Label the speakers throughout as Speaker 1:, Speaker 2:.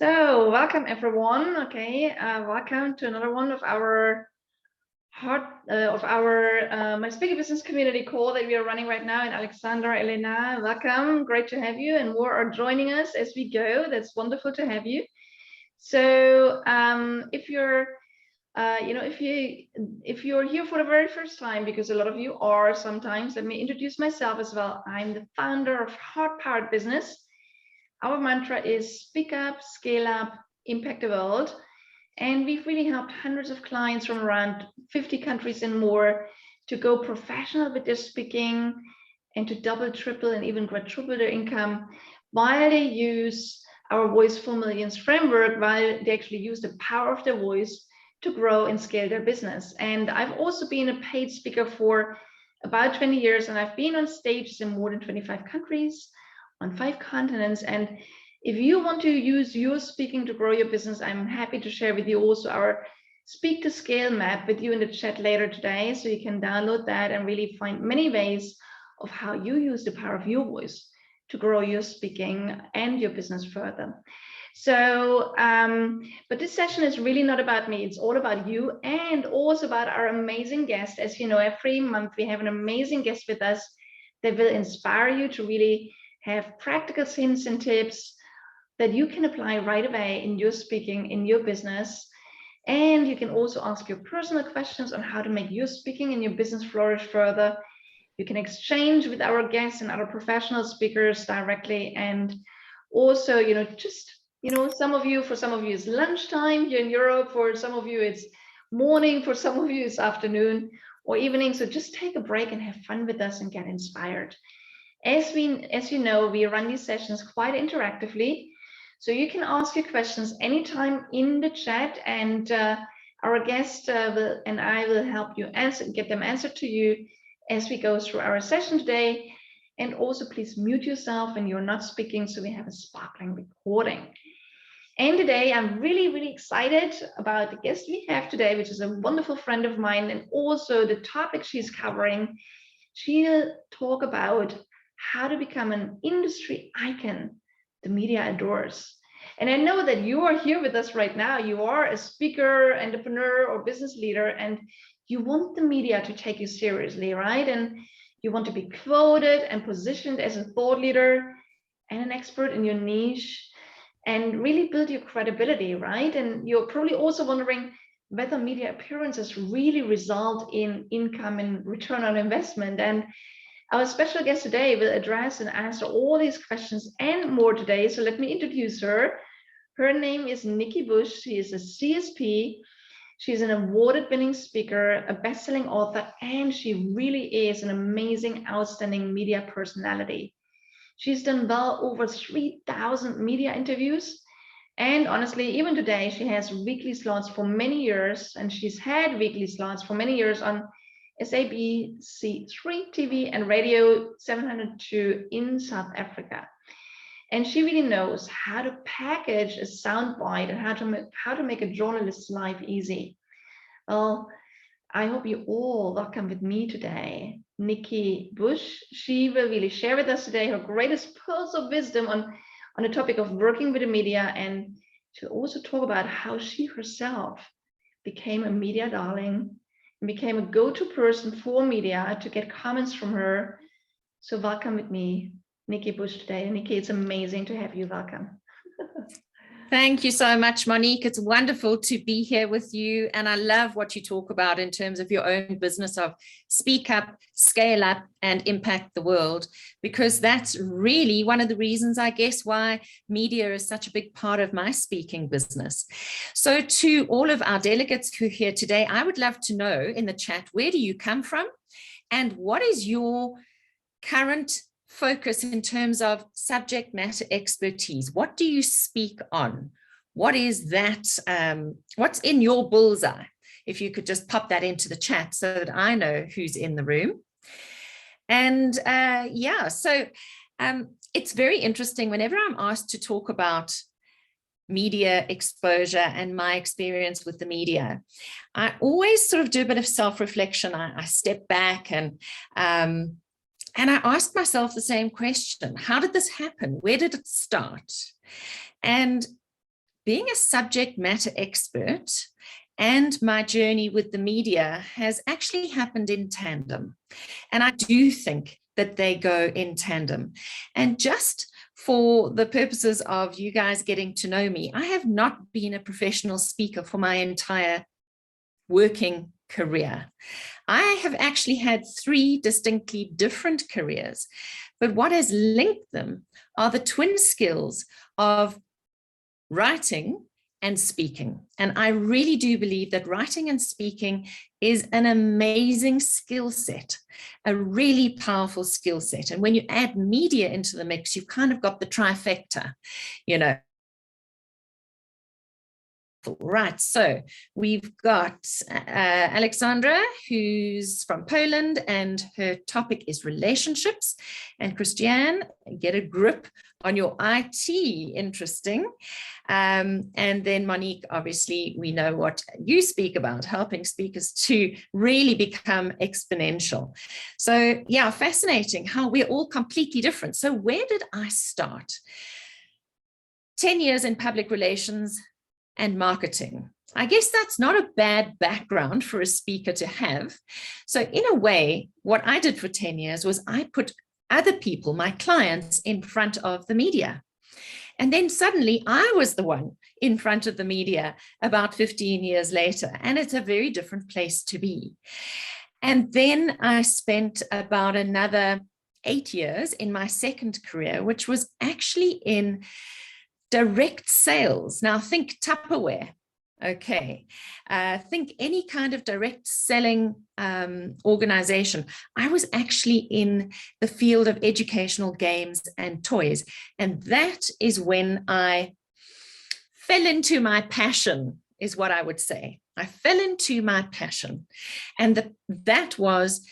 Speaker 1: So welcome everyone. Okay, welcome to another one of our my speaker business community call that we are running right now. And Alexandra, Elena, welcome. Great to have you, and more are joining us as we go. That's wonderful to have you. So if you're if you're here for the very first time, because a lot of you are sometimes, let me introduce myself as well. I'm the founder of Heart Powered Business. Our mantra is speak up, scale up, impact the world. And we've really helped hundreds of clients from around 50 countries and more to go professional with their speaking and to double, triple, and even quadruple their income while they use our Voice for Millions framework, while they actually use the power of their voice to grow and scale their business. And I've also been a paid speaker for about 20 years, and I've been on stages in more than 25 countries on 5 continents. And if you want to use your speaking to grow your business, I'm happy to share with you also our Speak to Scale map with you in the chat later today, so you can download that and really find many ways of how you use the power of your voice to grow your speaking and your business further. So, but this session is really not about me, it's all about you, and also about our amazing guest. As you know, every month we have an amazing guest with us that will inspire you to really have practical hints and tips that you can apply right away in your speaking, in your business. And you can also ask your personal questions on how to make your speaking and your business flourish further. You can exchange with our guests and other professional speakers directly. And also, some of you, for some of you it's lunchtime here in Europe, for some of you it's morning, for some of you it's afternoon or evening. So just take a break and have fun with us and get inspired. As you know, we run these sessions quite interactively, so you can ask your questions anytime in the chat, and our guest and I will help you get them answered to you as we go through our session today. And also, please mute yourself when you're not speaking, so we have a sparkling recording. And today, I'm really, really excited about the guest we have today, which is a wonderful friend of mine, and also the topic she's covering. She'll talk about how to become an industry icon the media adores. And I know that you are here with us right now. You are a speaker, entrepreneur, or business leader, and you want the media to take you seriously, right? And you want to be quoted and positioned as a thought leader and an expert in your niche and really build your credibility, right? And you're probably also wondering whether media appearances really result in income and return on investment. And our special guest today will address and answer all these questions and more today. So let me introduce her. Her name is Nikki Bush. She is a CSP. She's an award-winning speaker, a best-selling author, and she really is an amazing, outstanding media personality. She's done well over 3,000 media interviews. And honestly, even today, she has weekly slots for many years, and she's had weekly slots for many years on SABC3 TV and Radio 702 in South Africa. And she really knows how to package a soundbite and how to make a journalist's life easy. Well, I hope you all welcome with me today Nikki Bush. She will really share with us today her greatest pearls of wisdom on the topic of working with the media, and she'll also talk about how she herself became a media darling and became a go-to person for media to get comments from her. So welcome with me, Nikki Bush, today. Nikki, it's amazing to have you. Welcome.
Speaker 2: Thank you so much, Monique. It's wonderful to be here with you. And I love what you talk about in terms of your own business of speak up, scale up, and impact the world, because that's really one of the reasons, I guess, why media is such a big part of my speaking business. So to all of our delegates who are here today, I would love to know in the chat, where do you come from? And what is your current focus in terms of subject matter expertise? What do you speak on? What is that? What's in your bullseye? If you could just pop that into the chat so that I know who's in the room. And it's very interesting whenever I'm asked to talk about media exposure and my experience with the media. I always sort of do a bit of self-reflection. I step back and I asked myself the same question. How did this happen? Where did it start? And being a subject matter expert and my journey with the media has actually happened in tandem. And I do think that they go in tandem. And just for the purposes of you guys getting to know me, I have not been a professional speaker for my entire working career. I have actually had 3 distinctly different careers, but what has linked them are the twin skills of writing and speaking. And I really do believe that writing and speaking is an amazing skill set, a really powerful skill set. And when you add media into the mix, you've kind of got the trifecta, you know. Right, so we've got Alexandra, who's from Poland, and her topic is relationships. And Christiane, get a grip on your IT, interesting. And then Monique, obviously, we know what you speak about, helping speakers to really become exponential. So yeah, fascinating how we're all completely different. So where did I start? 10 years in public relations and marketing. I guess that's not a bad background for a speaker to have. So in a way, what I did for 10 years was I put other people, my clients, in front of the media. And then suddenly I was the one in front of the media about 15 years later. And it's a very different place to be. And then I spent about another 8 years in my second career, which was actually in direct sales. Now think Tupperware. Okay. Think any kind of direct selling organization. I was actually in the field of educational games and toys. And that is when I fell into my passion, is what I would say. I fell into my passion. And that was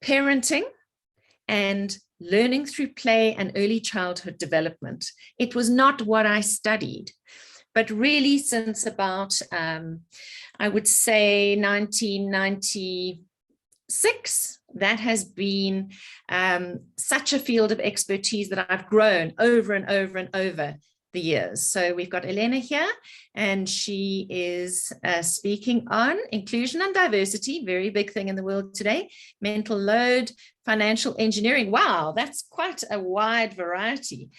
Speaker 2: parenting and learning through play and early childhood development. It was not what I studied, but really since about, I would say 1996, that has been such a field of expertise that I've grown over and over and over the years. So we've got Elena here, and she is speaking on inclusion and diversity, very big thing in the world today, mental load, financial engineering. Wow, that's quite a wide variety.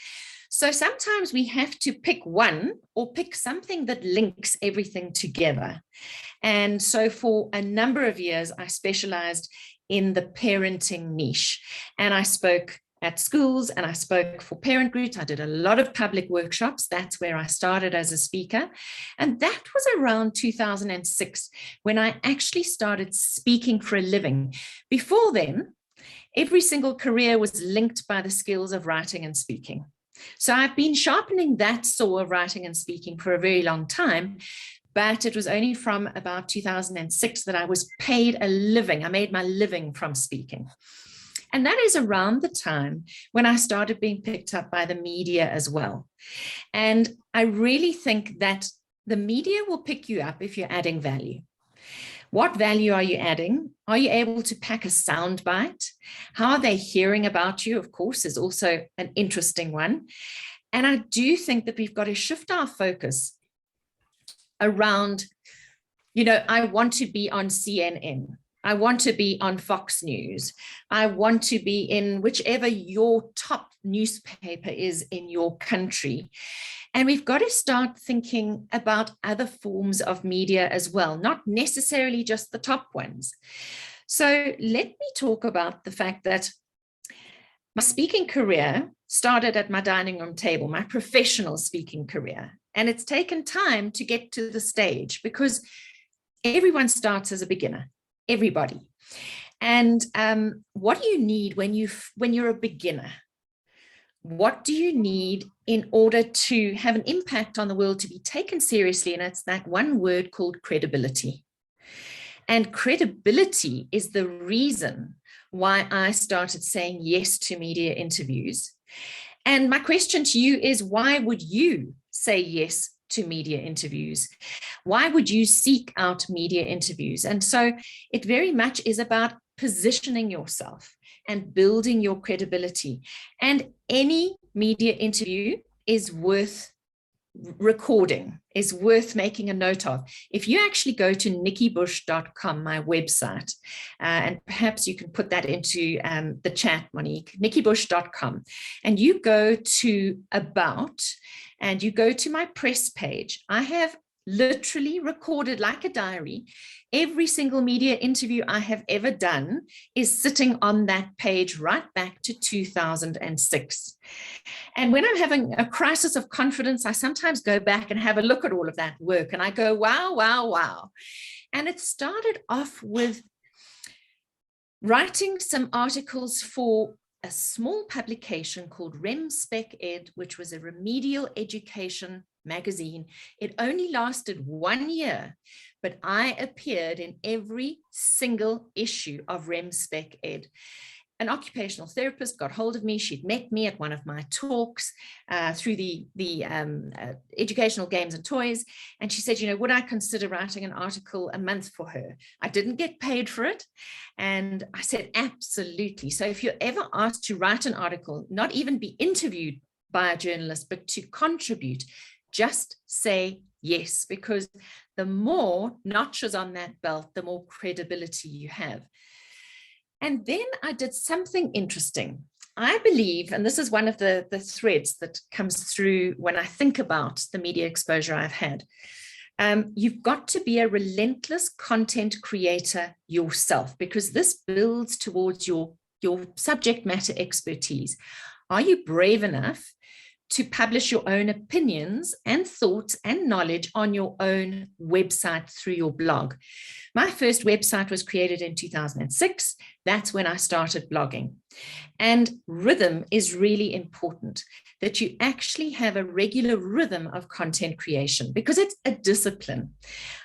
Speaker 2: So sometimes we have to pick one or pick something that links everything together. And so for a number of years, I specialized in the parenting niche, and I spoke at schools and I spoke for parent groups. I did a lot of public workshops. That's where I started as a speaker. And that was around 2006 when I actually started speaking for a living. Before then, every single career was linked by the skills of writing and speaking. So I've been sharpening that saw of writing and speaking for a very long time, but it was only from about 2006 that I was paid a living. I made my living from speaking. And that is around the time when I started being picked up by the media as well. And I really think that the media will pick you up if you're adding value. What value are you adding? Are you able to pack a soundbite? How are they hearing about you? Of course, is also an interesting one. And I do think that we've got to shift our focus around, you know, I want to be on CNN. I want to be on Fox News. I want to be in whichever your top newspaper is in your country. And we've got to start thinking about other forms of media as well, not necessarily just the top ones. So let me talk about the fact that my speaking career started at my dining room table, my professional speaking career. And it's taken time to get to the stage because everyone starts as a beginner. Everybody. And what do you need when you're a beginner? What do you need in order to have an impact on the world, to be taken seriously? And it's that one word called credibility. And credibility is the reason why I started saying yes to media interviews. And my question to you is, why would you say yes to media interviews? Why would you seek out media interviews? And so it very much is about positioning yourself and building your credibility. And any media interview is worth recording is worth making a note of. If you actually go to nikkibush.com, my website, and perhaps you can put that into the chat, Monique, nikkibush.com, and you go to About, and you go to my press page, I have literally recorded like a diary. Every single media interview I have ever done is sitting on that page right back to 2006. And when I'm having a crisis of confidence, I sometimes go back and have a look at all of that work and I go, wow, wow, wow. And it started off with writing some articles for a small publication called RemSpec Ed, which was a remedial education magazine. It only lasted 1 year, but I appeared in every single issue of RemSpec Ed. An occupational therapist got hold of me. She'd met me at one of my talks through the educational games and toys. And she said, you know, would I consider writing an article a month for her? I didn't get paid for it. And I said, absolutely. So if you're ever asked to write an article, not even be interviewed by a journalist, but to contribute, just say yes, because the more notches on that belt, the more credibility you have. And then I did something interesting. I believe, and this is one of the threads that comes through when I think about the media exposure I've had. You've got to be a relentless content creator yourself, because this builds towards your subject matter expertise. Are you brave enough to publish your own opinions and thoughts and knowledge on your own website through your blog? My first website was created in 2006. That's when I started blogging. And rhythm is really important, that you actually have a regular rhythm of content creation, because it's a discipline.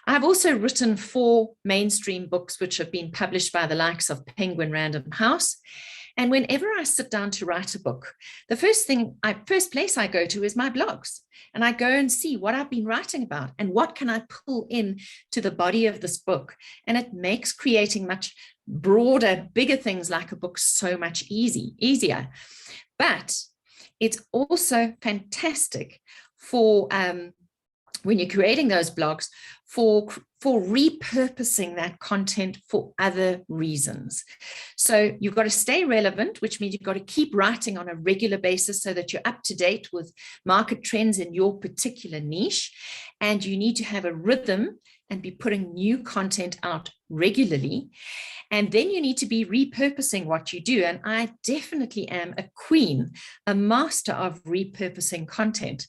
Speaker 2: I've also written 4 mainstream books, which have been published by the likes of Penguin Random House. And whenever I sit down to write a book, the first place I go to is my blogs. And I go and see what I've been writing about and what can I pull in to the body of this book. And it makes creating much broader, bigger things like a book so much easier. But it's also fantastic for when you're creating those blogs, for repurposing that content for other reasons. So you've got to stay relevant, which means you've got to keep writing on a regular basis so that you're up to date with market trends in your particular niche. And you need to have a rhythm and be putting new content out regularly. And then you need to be repurposing what you do. And I definitely am a queen, a master of repurposing content.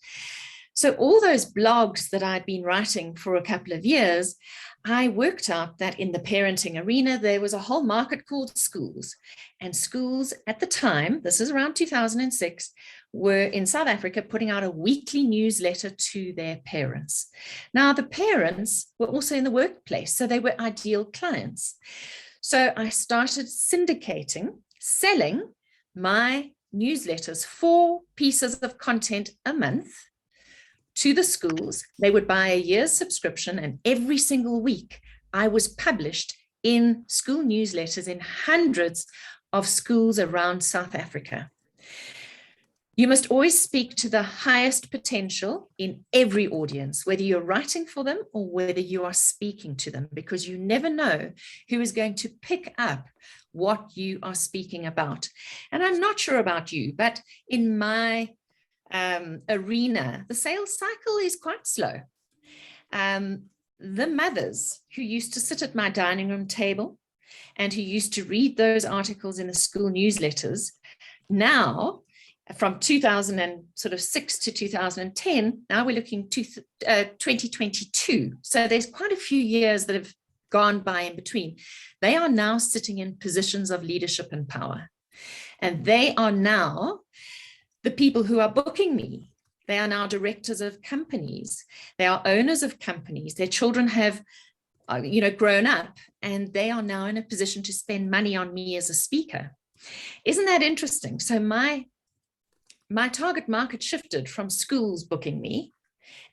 Speaker 2: So all those blogs that I'd been writing for a couple of years, I worked out that in the parenting arena, there was a whole market called schools. And schools at the time, this is around 2006, were in South Africa putting out a weekly newsletter to their parents. Now, the parents were also in the workplace, so they were ideal clients. So I started syndicating, selling my newsletters, 4 pieces of content a month, to the schools. They would buy a year's subscription, and every single week I was published in school newsletters in hundreds of schools around South Africa. You must always speak to the highest potential in every audience, whether you're writing for them or whether you are speaking to them, because you never know who is going to pick up what you are speaking about. And I'm not sure about you, but in my arena, the sales cycle is quite slow. The mothers who used to sit at my dining room table and who used to read those articles in the school newsletters, now from 2006 to 2010, now we're looking to 2022. So there's quite a few years that have gone by in between. They are now sitting in positions of leadership and power. And they are now the people who are booking me. They are now directors of companies. They are owners of companies. Their children have, grown up, and they are now in a position to spend money on me as a speaker. Isn't that interesting? So my target market shifted from schools booking me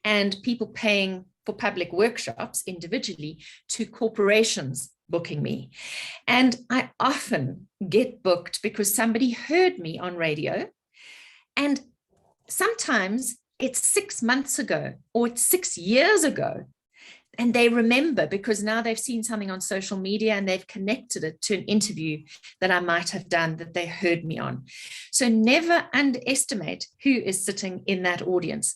Speaker 2: and people paying for public workshops individually to corporations booking me. And I often get booked because somebody heard me on radio. And sometimes it's 6 months ago or it's 6 years ago. And they remember because now they've seen something on social media and they've connected it to an interview that I might have done that they heard me on. So never underestimate who is sitting in that audience.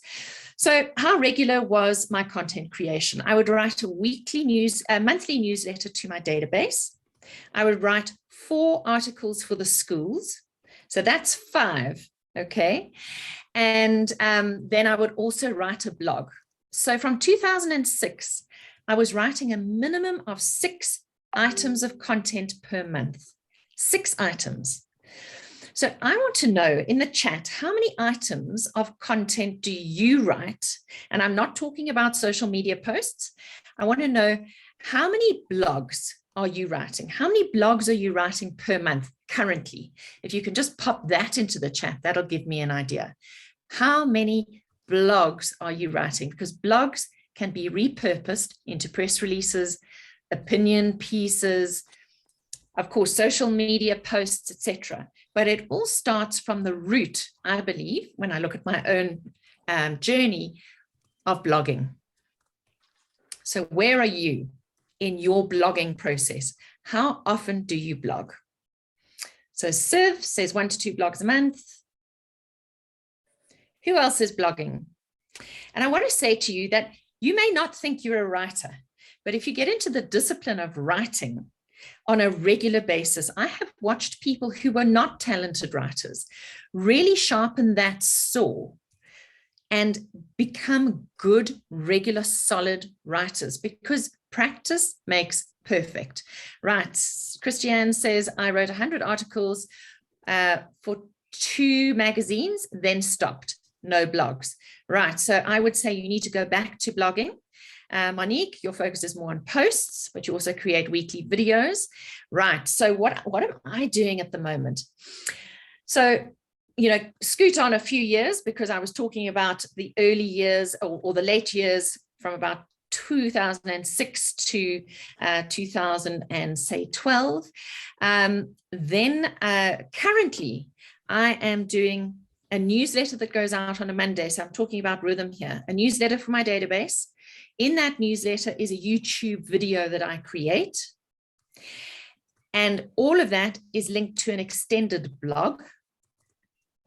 Speaker 2: So how regular was my content creation? I would write a monthly newsletter to my database. I would write 4 articles for the schools. So that's 5, okay? And then I would also write a blog. So from 2006, I was writing a minimum of 6 items of content per month, 6 items. So I want to know in the chat, how many items of content do you write? And I'm not talking about social media posts. I want to know how many blogs are you writing? How many blogs are you writing per month currently? If you can just pop that into the chat, that'll give me an idea. How many blogs are you writing? Because blogs can be repurposed into press releases, opinion pieces, of course, social media posts, etc. But it all starts from the root, I believe, when I look at my own journey of blogging. So where are you in your blogging process? How often do you blog? So Siv says 1 to 2 blogs a month. Who else is blogging? And I want to say to you that you may not think you're a writer, but if you get into the discipline of writing on a regular basis, I have watched people who were not talented writers really sharpen that saw and become good, regular, solid writers because practice makes perfect. Right. Christiane says, I wrote 100 articles for 2 magazines, then stopped. No blogs. Right. So I would say you need to go back to blogging. Monique, your focus is more on posts, but you also create weekly videos. Right. So what am I doing at the moment? So, scoot on a few years because I was talking about the early years or the late years from about 2006 to 2012. Then currently I am doing a newsletter that goes out on a Monday. So I'm talking about rhythm here, a newsletter for my database. In that newsletter is a YouTube video that I create. And all of that is linked to an extended blog.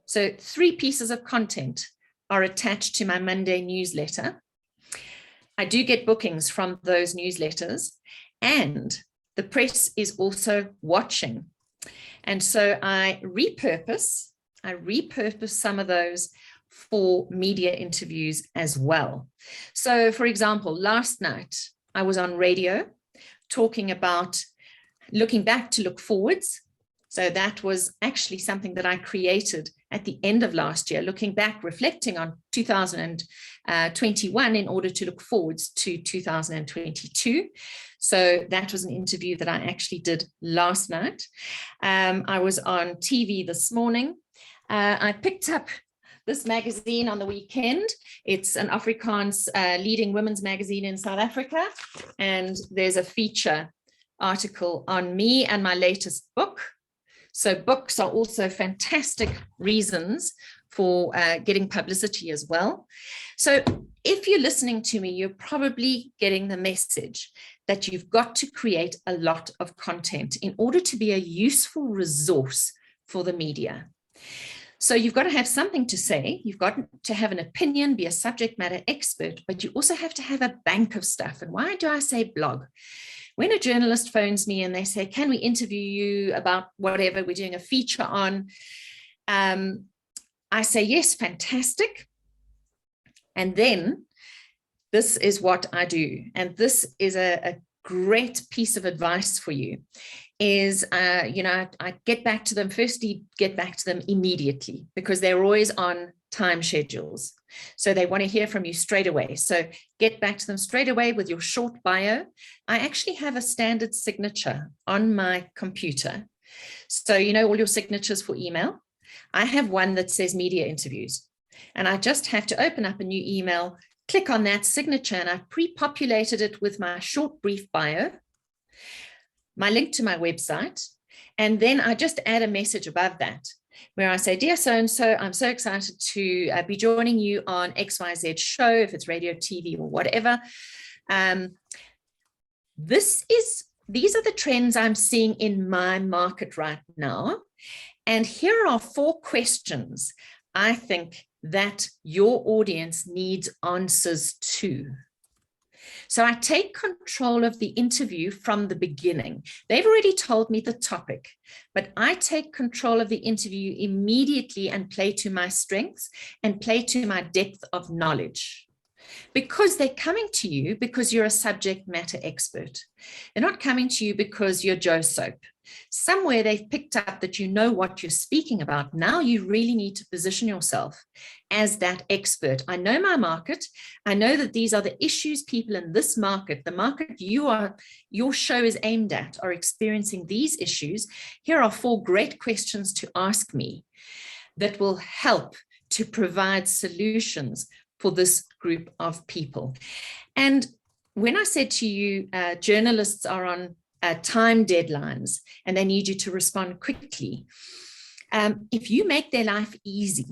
Speaker 2: So 3 pieces of content are attached to my Monday newsletter. I do get bookings from those newsletters and the press is also watching. And so I repurpose some of those for media interviews as well. So for example, last night I was on radio talking about looking back to look forwards. So that was actually something that I created at the end of last year, looking back, reflecting on 2021 in order to look forwards to 2022. So that was an interview that I actually did last night. I was on TV this morning. I picked up this magazine on the weekend. It's an Afrikaans leading women's magazine in South Africa. And there's a feature article on me and my latest book. So books are also fantastic reasons for getting publicity as well. So if you're listening to me, you're probably getting the message that you've got to create a lot of content in order to be a useful resource for the media. So you've got to have something to say, you've got to have an opinion, be a subject matter expert, but you also have to have a bank of stuff. And why do I say blog? When a journalist phones me and they say, can we interview you about whatever we're doing a feature on? I say, yes, fantastic. And then this is what I do. And this is a great piece of advice for you is, I get back to them, firstly, get back to them immediately because they're always on time schedules. So they want to hear from you straight away. So get back to them straight away with your short bio. I actually have a standard signature on my computer. So, all your signatures for email. I have one that says media interviews. And I just have to open up a new email, click on that signature, and I've pre-populated it with my short, brief bio, my link to my website, and then I just add a message above that. where I say, dear so-and-so, I'm so excited to be joining you on XYZ show, if it's radio, TV, or whatever. These are the trends I'm seeing in my market right now. And here are 4 questions I think that your audience needs answers to. So I take control of the interview from the beginning. They've already told me the topic, but I take control of the interview immediately and play to my strengths and play to my depth of knowledge. Because they're coming to you because you're a subject matter expert. They're not coming to you because you're Joe Soap. Somewhere they've picked up that you know what you're speaking about. Now you really need to position yourself as that expert. I know my market. I know that these are the issues people in this market, the market your show is aimed at, are experiencing these issues. Here are 4 great questions to ask me that will help to provide solutions for this group of people. And when I said to you, journalists are on time deadlines and they need you to respond quickly. If you make their life easy,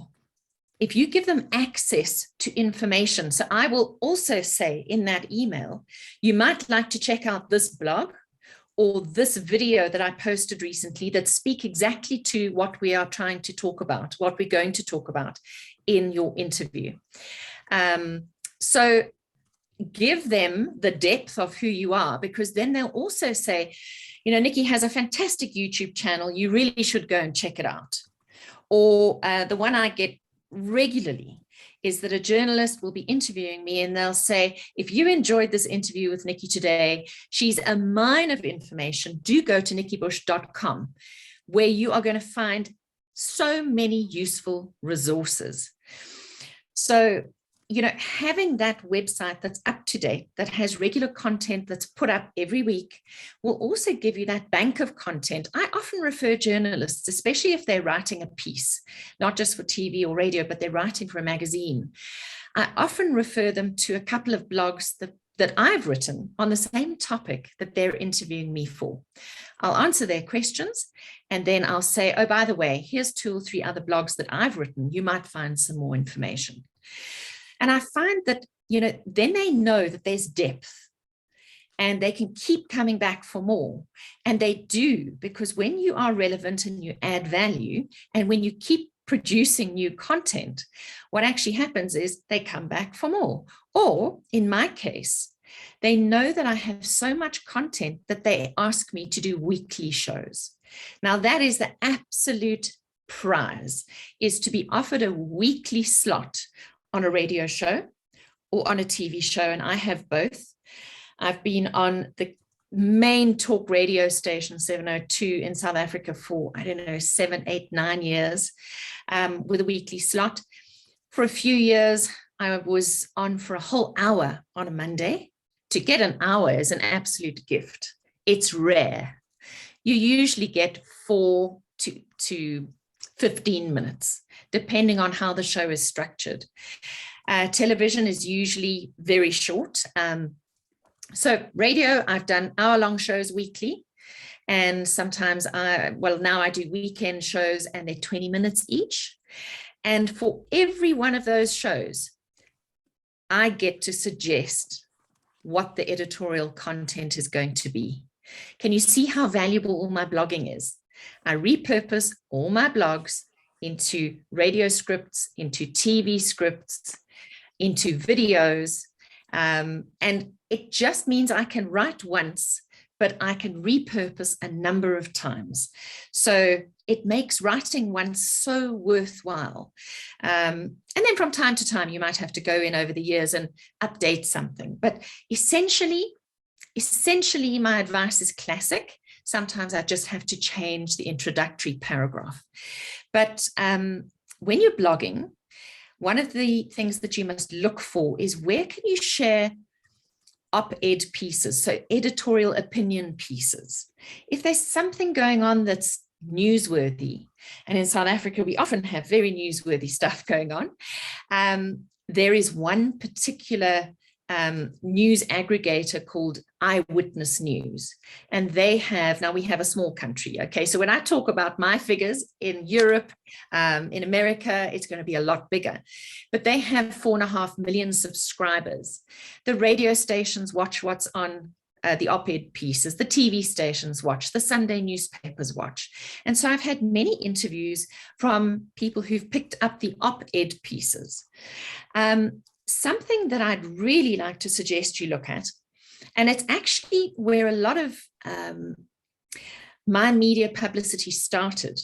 Speaker 2: if you give them access to information, so I will also say in that email, you might like to check out this blog or this video that I posted recently that speak exactly to what we are trying to talk about, what we're going to talk about in your interview. So give them the depth of who you are, because then they'll also say, you know, Nikki has a fantastic YouTube channel. You really should go and check it out. Or the one I get regularly is that a journalist will be interviewing me and they'll say, if you enjoyed this interview with Nikki today, she's a mine of information. Do go to nikkibush.com, where you are going to find so many useful resources. So, you know, having that website that's up to date, that has regular content that's put up every week, will also give you that bank of content. I often refer journalists, especially if they're writing a piece, not just for TV or radio, but they're writing for a magazine. I often refer them to a couple of blogs that I've written on the same topic that they're interviewing me for. I'll answer their questions, and then I'll say, oh, by the way, here's 2 or 3 other blogs that I've written. You might find some more information. And I find that, you know, then they know that there's depth and they can keep coming back for more. And they do, because when you are relevant and you add value, and when you keep producing new content, what actually happens is they come back for more. Or in my case, they know that I have so much content that they ask me to do weekly shows. Now, that is the absolute prize, is to be offered a weekly slot on a radio show or on a TV show, and I have both. I've been on the main talk radio station 702 in South Africa for, I don't know, 7, 8, 9 years with a weekly slot. For a few years, I was on for a whole hour on a Monday. To get an hour is an absolute gift. It's rare. You usually get 4 to 15 minutes, depending on how the show is structured. Television is usually very short. So radio, I've done hour-long shows weekly, and sometimes now I do weekend shows, and they're 20 minutes each. And for every one of those shows, I get to suggest what the editorial content is going to be. Can you see how valuable all my blogging is? I repurpose all my blogs into radio scripts, into TV scripts, into videos. And it just means I can write once, but I can repurpose a number of times. So it makes writing once so worthwhile. And then from time to time, you might have to go in over the years and update something. But essentially, my advice is classic. Sometimes I just have to change the introductory paragraph. But when you're blogging, one of the things that you must look for is where can you share op-ed pieces, so editorial opinion pieces. If there's something going on that's newsworthy, and in South Africa, we often have very newsworthy stuff going on, there is one particular news aggregator called Eyewitness News. And they have, now we have a small country, okay? So when I talk about my figures in Europe, in America, it's going to be a lot bigger. But they have 4.5 million subscribers. The radio stations watch what's on the op-ed pieces, the TV stations watch, the Sunday newspapers watch. And so I've had many interviews from people who've picked up the op-ed pieces. Something that I'd really like to suggest you look at, and it's actually where a lot of my media publicity started.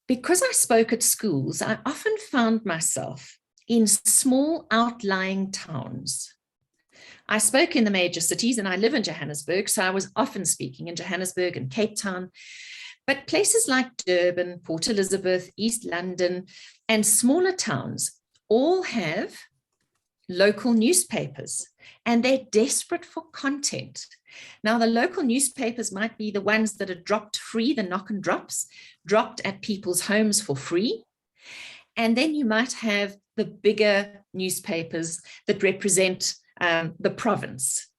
Speaker 2: Because I spoke at schools, I often found myself in small outlying towns. I spoke in the major cities, and I live in Johannesburg, so I was often speaking in Johannesburg and Cape Town. But places like Durban, Port Elizabeth, East London, and smaller towns all have local newspapers, and they're desperate for content. Now, the local newspapers might be the ones that are dropped free, the knock and drops, dropped at people's homes for free. And then you might have the bigger newspapers that represent the province.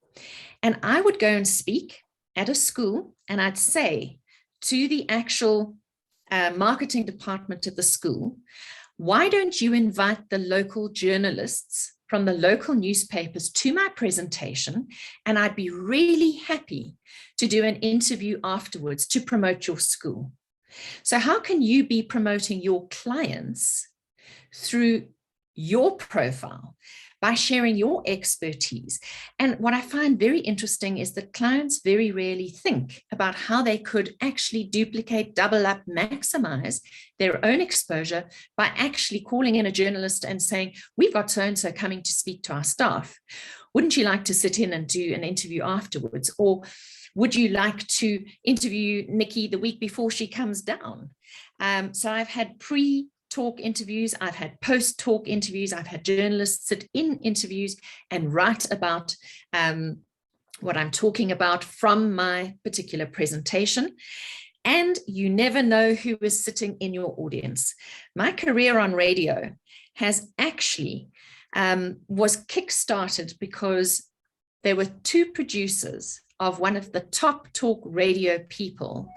Speaker 2: And I would go and speak at a school, and I'd say to the actual marketing department of the school, why don't you invite the local journalists from the local newspapers to my presentation, and I'd be really happy to do an interview afterwards to promote your school. So how can you be promoting your clients through your profile? By sharing your expertise. And what I find very interesting is that clients very rarely think about how they could actually duplicate, double up, maximize their own exposure by actually calling in a journalist and saying, we've got so-and-so coming to speak to our staff. Wouldn't you like to sit in and do an interview afterwards? Or would you like to interview Nikki the week before she comes down? So I've had pre-talk interviews, I've had post-talk interviews, I've had journalists sit in interviews and write about what I'm talking about from my particular presentation. And you never know who is sitting in your audience. My career on radio has actually was kickstarted because there were two producers of one of the top talk radio people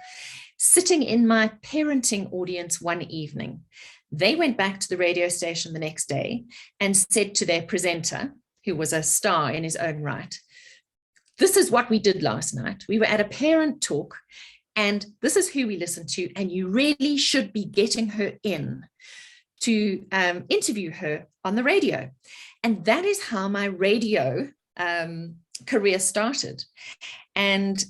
Speaker 2: sitting in my parenting audience one evening. They went back to the radio station the next day and said to their presenter, who was a star in his own right, this is what we did last night. We were at a parent talk, and this is who we listened to, and you really should be getting her in to interview her on the radio. And that is how my radio career started. And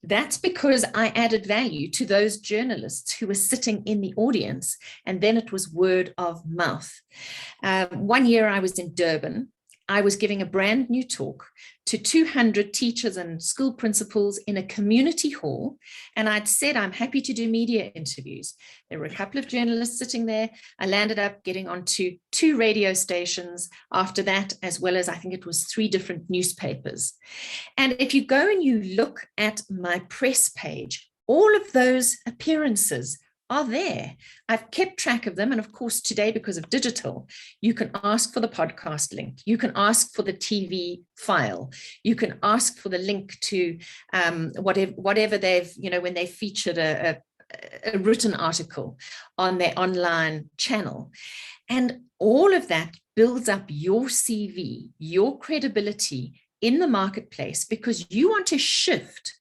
Speaker 2: that's because I added value to those journalists who were sitting in the audience, and then it was word of mouth. One year I was in Durban. I was giving a brand new talk to 200 teachers and school principals in a community hall, and I'd said I'm happy to do media interviews. There were a couple of journalists sitting there. I landed up getting onto 2 radio stations after that, as well as I think it was 3 different newspapers. And if you go and you look at my press page, all of those appearances are there. I've kept track of them. And of course, today, because of digital, you can ask for the podcast link. You can ask for the TV file. You can ask for the link to whatever they've, when they featured a written article on their online channel. And all of that builds up your CV, your credibility in the marketplace, because you want to shift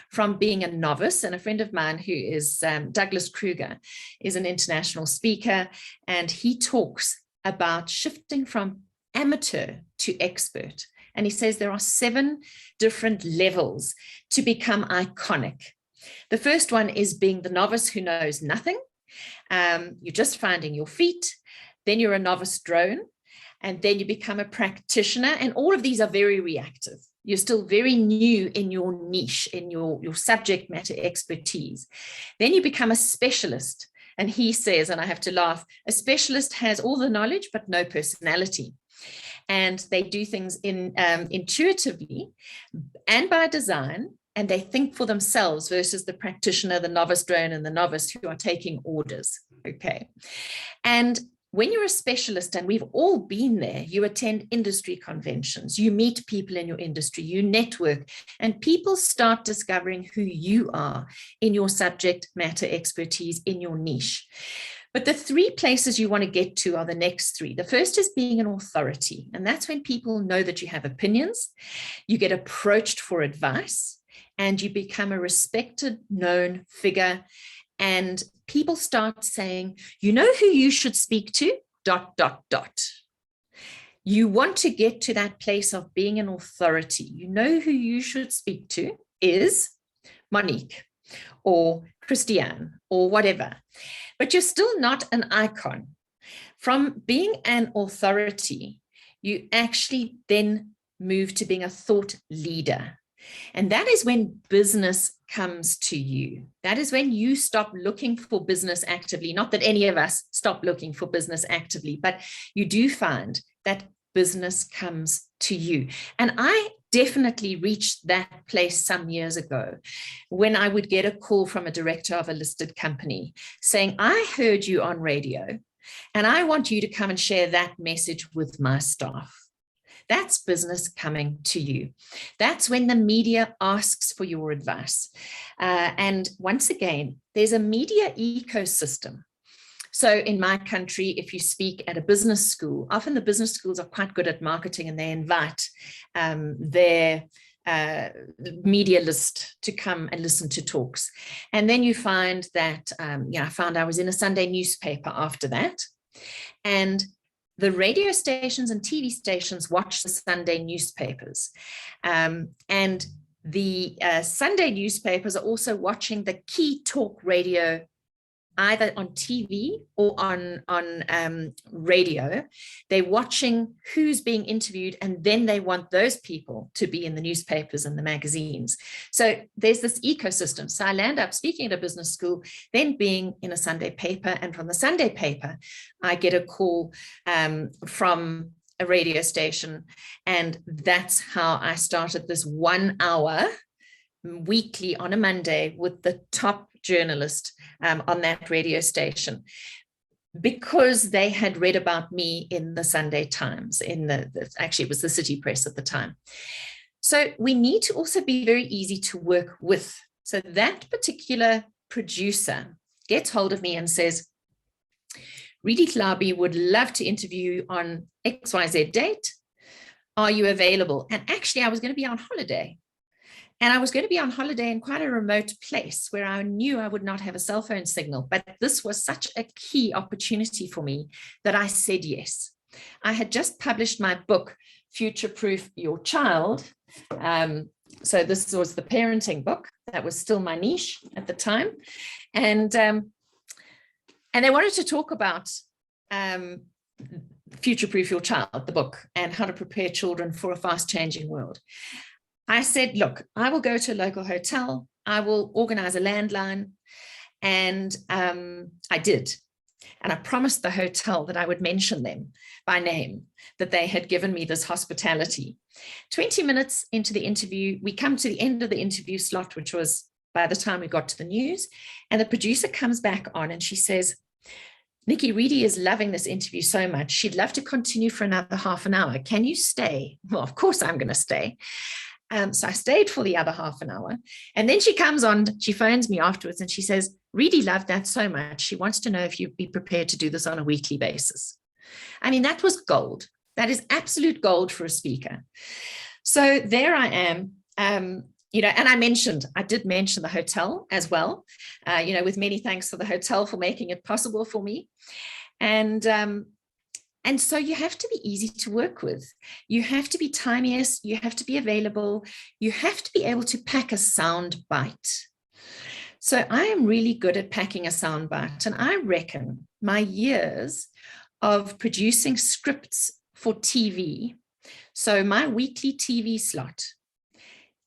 Speaker 2: from being a novice. And a friend of mine who is Douglas Kruger is an international speaker, and he talks about shifting from amateur to expert. And he says there are 7 different levels to become iconic. The first one is being the novice who knows nothing. You're just finding your feet. Then you're a novice drone. And then you become a practitioner. And all of these are very reactive. You're still very new in your niche, in your subject matter expertise. Then you become a specialist. And he says, and I have to laugh, a specialist has all the knowledge, but no personality. And they do things intuitively and by design, and they think for themselves versus the practitioner, the novice drone, and the novice who are taking orders. Okay. And when you're a specialist, and we've all been there, you attend industry conventions, you meet people in your industry, you network, and people start discovering who you are in your subject matter expertise, in your niche. But the three places you want to get to are the next three. The first is being an authority, and that's when people know that you have opinions, you get approached for advice, and you become a respected, known figure. And people start saying, you know who you should speak to, ... You want to get to that place of being an authority. You know who you should speak to is Monique or Christiane or whatever, but you're still not an icon. From being an authority, you actually then move to being a thought leader. And that is when business comes to you. That is when you stop looking for business actively. Not that any of us stop looking for business actively, but you do find that business comes to you. And I definitely reached that place some years ago when I would get a call from a director of a listed company saying, I heard you on radio and I want you to come and share that message with my staff. That's business coming to you. That's when the media asks for your advice. And once again, there's a media ecosystem. So in my country, if you speak at a business school, often the business schools are quite good at marketing, and they invite their media list to come and listen to talks. And then you find that, I found I was in a Sunday newspaper after that. And the radio stations and TV stations watch the Sunday newspapers. And the Sunday newspapers are also watching the key talk radio, either on TV or on radio. They're watching who's being interviewed, and then they want those people to be in the newspapers and the magazines. So there's this ecosystem. So I land up speaking at a business school, then being in a Sunday paper, and from the Sunday paper, I get a call from a radio station, and that's how I started this 1 hour weekly on a Monday with the top journalist on that radio station, because they had read about me in the Sunday Times, actually it was the City Press at the time. So we need to also be very easy to work with. So that particular producer gets hold of me and says, Reedy Tlabi would love to interview you on XYZ date. Are you available? And actually I was going to be on holiday. And I was going to be on holiday in quite a remote place where I knew I would not have a cell phone signal. But this was such a key opportunity for me that I said yes. I had just published my book, Future Proof Your Child. So this was the parenting book. That was still my niche at the time. And they wanted to talk about Future Proof Your Child, the book, and how to prepare children for a fast changing world. I said, look, I will go to a local hotel. I will organize a landline. And I did. And I promised the hotel that I would mention them by name, that they had given me this hospitality. 20 minutes into the interview, we come to the end of the interview slot, which was by the time we got to the news. And the producer comes back on and she says, Nikki, Reedy is loving this interview so much. She'd love to continue for another half an hour. Can you stay? Well, of course I'm going to stay. So I stayed for the other half an hour. And then she comes on, she phones me afterwards and she says, Reedy loved that so much. She wants to know if you'd be prepared to do this on a weekly basis. I mean, that was gold. That is absolute gold for a speaker. So there I am, and I did mention the hotel as well, with many thanks to the hotel for making it possible for me. And so you have to be easy to work with. You have to be timeous. You have to be available. You have to be able to pack a sound bite. So I am really good at packing a sound bite. And I reckon my years of producing scripts for TV, so my weekly TV slot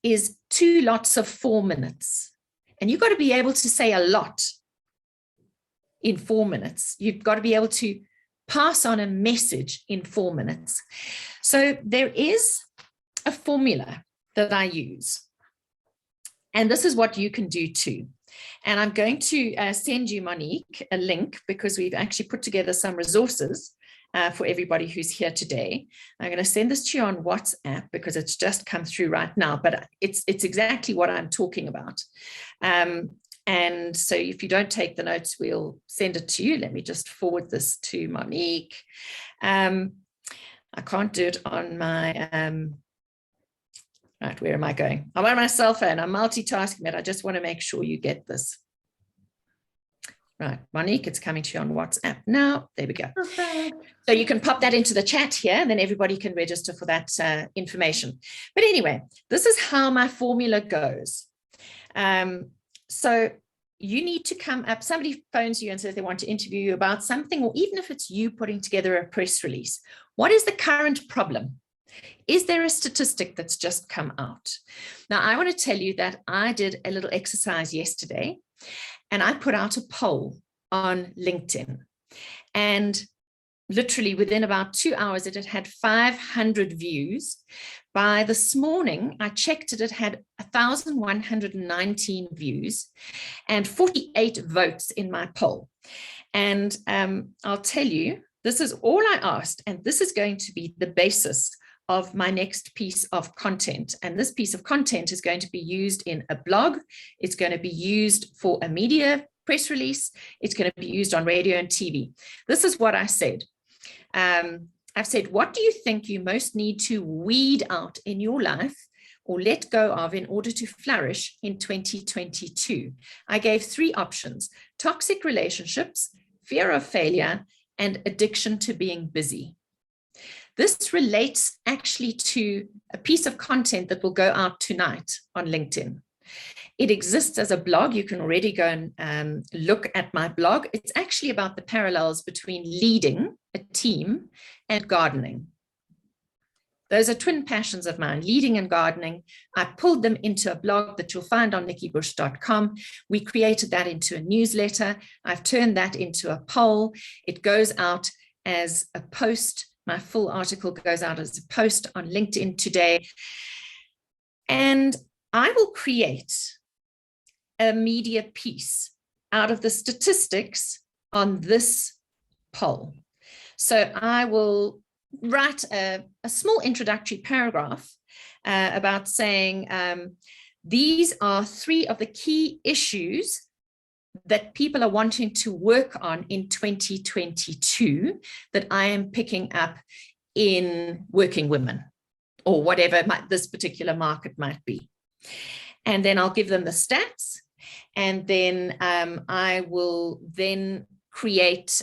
Speaker 2: is 2 lots of 4 minutes. And you've got to be able to say a lot in 4 minutes. You've got to be able to pass on a message in 4 minutes. So there is a formula that I use. And this is what you can do too. And I'm going to send you, Monique, a link because we've actually put together some resources for everybody who's here today. I'm going to send this to you on WhatsApp because it's just come through right now, but it's exactly what I'm talking about. And so if you don't take the notes, we'll send it to you. Let me just forward this to Monique. I can't do it on my, right, where am I going? I'm on my cell phone. I'm multitasking, but I just want to make sure you get this. Right, Monique, it's coming to you on WhatsApp now. There we go.
Speaker 1: Perfect.
Speaker 2: So you can pop that into the chat here, and then everybody can register for that information. But anyway, this is how my formula goes. So you need to come up, somebody phones you and says they want to interview you about something, or even if it's you putting together a press release. What is the current problem? Is there a statistic that's just come out? Now, I want to tell you that I did a little exercise yesterday, and I put out a poll on LinkedIn. And literally within about 2 hours, it had 500 views. By this morning, I checked it, it had 1,119 views and 48 votes in my poll. And I'll tell you, this is all I asked, and this is going to be the basis of my next piece of content. And this piece of content is going to be used in a blog. It's going to be used for a media press release. It's going to be used on radio and TV. This is what I said. I've said, what do you think you most need to weed out in your life or let go of in order to flourish in 2022? I gave 3 options: toxic relationships, fear of failure, and addiction to being busy. This relates actually to a piece of content that will go out tonight on LinkedIn. It exists as a blog. You can already go and look at my blog. It's actually about the parallels between leading a team and gardening. Those are twin passions of mine, leading and gardening. I pulled them into a blog that you'll find on nikkibush.com. We created that into a newsletter. I've turned that into a poll. It goes out as a post. My full article goes out as a post on LinkedIn today. And I will create a media piece out of the statistics on this poll. So I will write a small introductory paragraph about saying these are 3 of the key issues that people are wanting to work on in 2022 that I am picking up in working women or whatever this particular market might be. And then I'll give them the stats, and then I will then create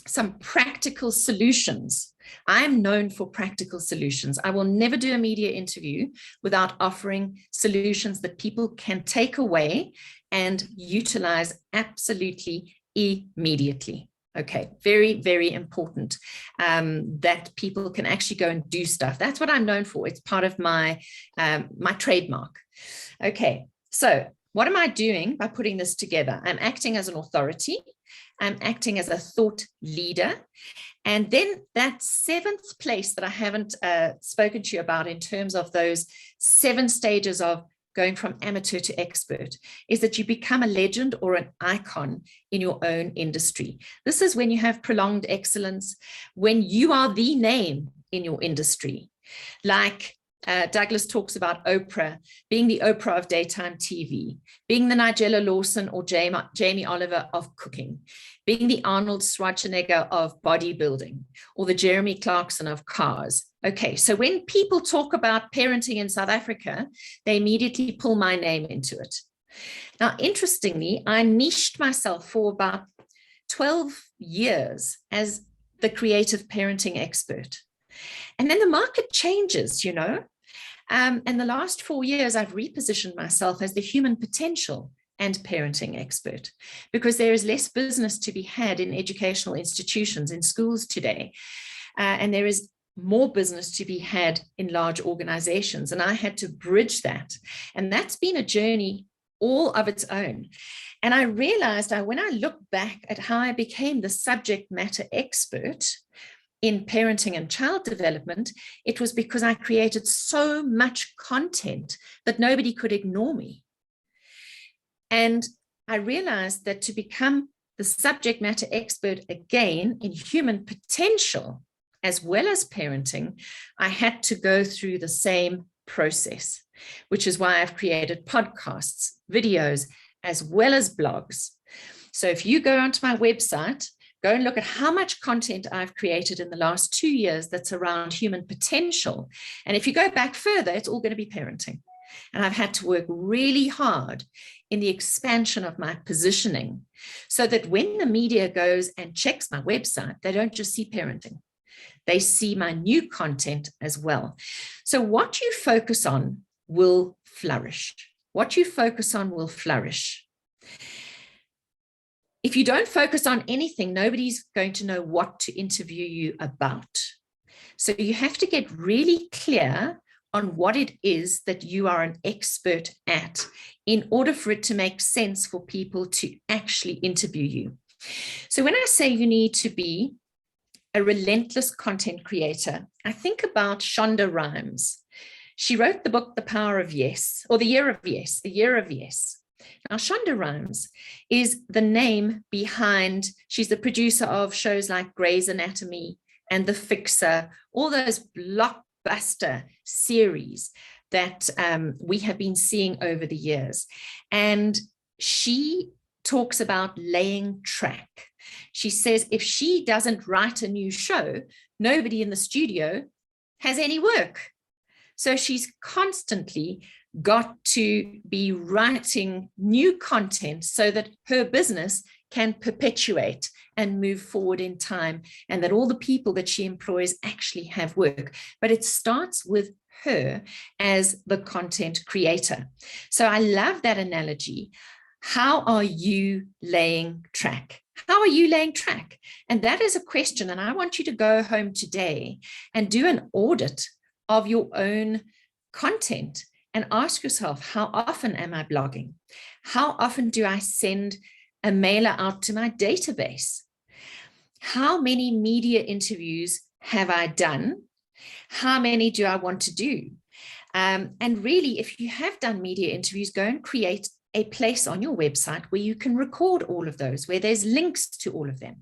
Speaker 2: some practical solutions. I'm known for practical solutions. I will never do a media interview without offering solutions that people can take away and utilize absolutely immediately. Okay, very, very important that people can actually go and do stuff. That's what I'm known for. It's part of my trademark. Okay, so what am I doing by putting this together? I'm acting as an authority. I'm acting as a thought leader. And then that 7th place that I haven't spoken to you about in terms of those 7 stages of going from amateur to expert is that you become a legend or an icon in your own industry. This is when you have prolonged excellence, when you are the name in your industry. Like Douglas talks about Oprah, being the Oprah of daytime TV, being the Nigella Lawson or Jamie Oliver of cooking, being the Arnold Schwarzenegger of bodybuilding, or the Jeremy Clarkson of cars. Okay, so when people talk about parenting in South Africa, they immediately pull my name into it. Now, interestingly, I niched myself for about 12 years as the creative parenting expert. And then the market changes, you know. And the last 4 years, I've repositioned myself as the human potential and parenting expert, because there is less business to be had in educational institutions, in schools today. And there is more business to be had in large organizations. And I had to bridge that. And that's been a journey all of its own. And I realized when I look back at how I became the subject matter expert in parenting and child development, it was because I created so much content that nobody could ignore me. And I realized that to become the subject matter expert again in human potential, as well as parenting, I had to go through the same process, which is why I've created podcasts, videos, as well as blogs. So if you go onto my website, go and look at how much content I've created in the last 2 years that's around human potential. And if you go back further, it's all going to be parenting. And I've had to work really hard in the expansion of my positioning so that when the media goes and checks my website, they don't just see parenting. They see my new content as well. So what you focus on will flourish. What you focus on will flourish. If you don't focus on anything, nobody's going to know what to interview you about. So you have to get really clear on what it is that you are an expert at in order for it to make sense for people to actually interview you. So when I say you need to be a relentless content creator, I think about Shonda Rhimes. She wrote the book, The Power of Yes, or The Year of Yes, The Year of Yes. Now, Shonda Rhimes is the name behind, she's the producer of shows like Grey's Anatomy and The Fixer, all those blockbuster series that we have been seeing over the years. And she talks about laying track. She says if she doesn't write a new show, nobody in the studio has any work. So she's constantly got to be writing new content so that her business can perpetuate and move forward in time, and that all the people that she employs actually have work. But it starts with her as the content creator. So I love that analogy. How are you laying track? How are you laying track? And that is a question. And I want you to go home today and do an audit of your own content and ask yourself, how often am I blogging? How often do I send a mailer out to my database? How many media interviews have I done? How many do I want to do? And really, if you have done media interviews, go and create a place on your website where you can record all of those, where there's links to all of them,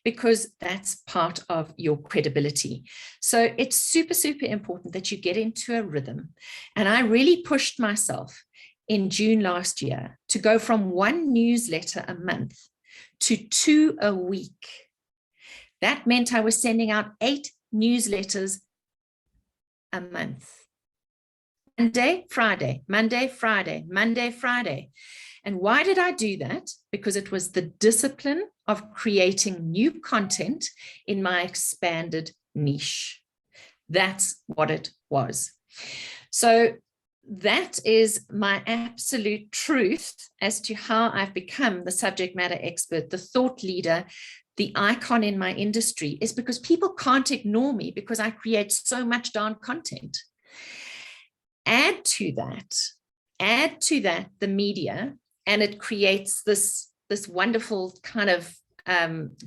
Speaker 2: because that's part of your credibility. So it's super, super important that you get into a rhythm. And I really pushed myself in June last year to go from 1 newsletter a month to 2 a week. That meant I was sending out 8 newsletters a month. Monday, Friday, Monday, Friday, Monday, Friday. And why did I do that? Because it was the discipline of creating new content in my expanded niche. That's what it was. So that is my absolute truth as to how I've become the subject matter expert, the thought leader, the icon in my industry, is because people can't ignore me because I create so much darn content. Add to that the media, and it creates this wonderful kind of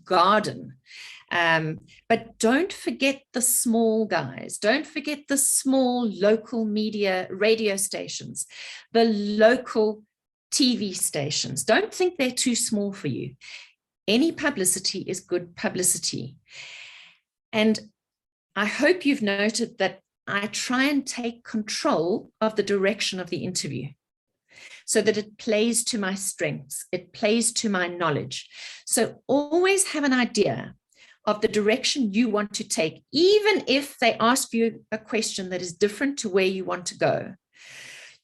Speaker 2: garden. But don't forget the small guys. Don't forget the small local media radio stations, the local TV stations. Don't think they're too small for you. Any publicity is good publicity. And I hope you've noted that I try and take control of the direction of the interview so that it plays to my strengths, it plays to my knowledge. So always have an idea of the direction you want to take, even if they ask you a question that is different to where you want to go.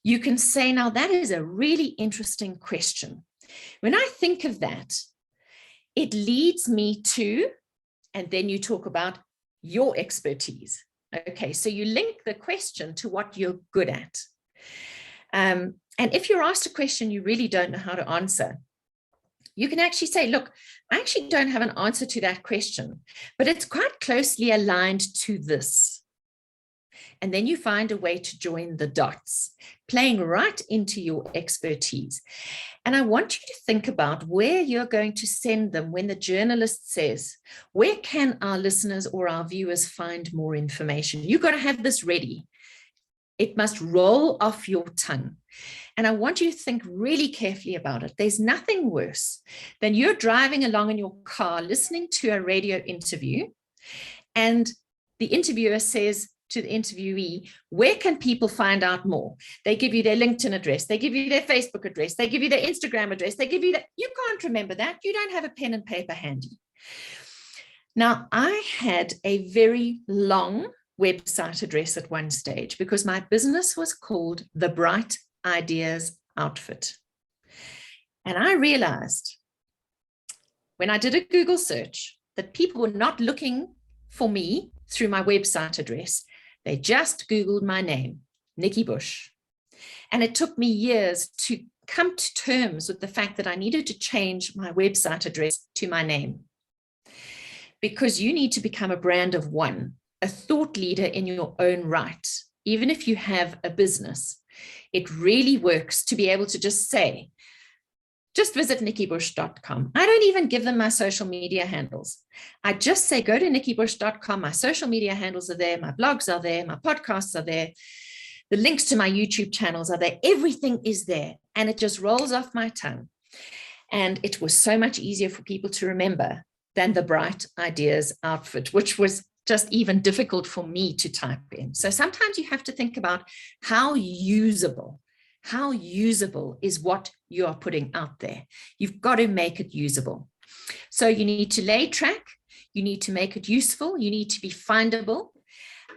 Speaker 2: You can say, now that is a really interesting question. When I think of that, it leads me to, and then you talk about your expertise. Okay, so you link the question to what you're good at. And if you're asked a question you really don't know how to answer, you can actually say, look, I actually don't have an answer to that question, but it's quite closely aligned to this. And then you find a way to join the dots, playing right into your expertise. And I want you to think about where you're going to send them when the journalist says, where can our listeners or our viewers find more information? You've got to have this ready. It must roll off your tongue. And I want you to think really carefully about it. There's nothing worse than you're driving along in your car listening to a radio interview, and the interviewer says to the interviewee, where can people find out more? They give you their LinkedIn address, they give you their Facebook address, they give you their Instagram address, they give you that. You can't remember that. You don't have a pen and paper handy. Now, I had a very long website address at one stage because my business was called the Bright Ideas Outfit. And I realized when I did a Google search that people were not looking for me through my website address. They just Googled my name, Nikki Bush. And it took me years to come to terms with the fact that I needed to change my website address to my name. Because you need to become a brand of one, a thought leader in your own right, even if you have a business. It really works to be able to just say, just visit nikkibush.com. I don't even give them my social media handles. I just say, go to nikkibush.com. My social media handles are there. My blogs are there. My podcasts are there. The links to my YouTube channels are there. Everything is there. And it just rolls off my tongue. And it was so much easier for people to remember than the Bright Ideas Outfit, which was just even difficult for me to type in. So sometimes you have to think about how usable is what you are putting out there. You've got to make it usable. So you need to lay track, you need to make it useful, you need to be findable,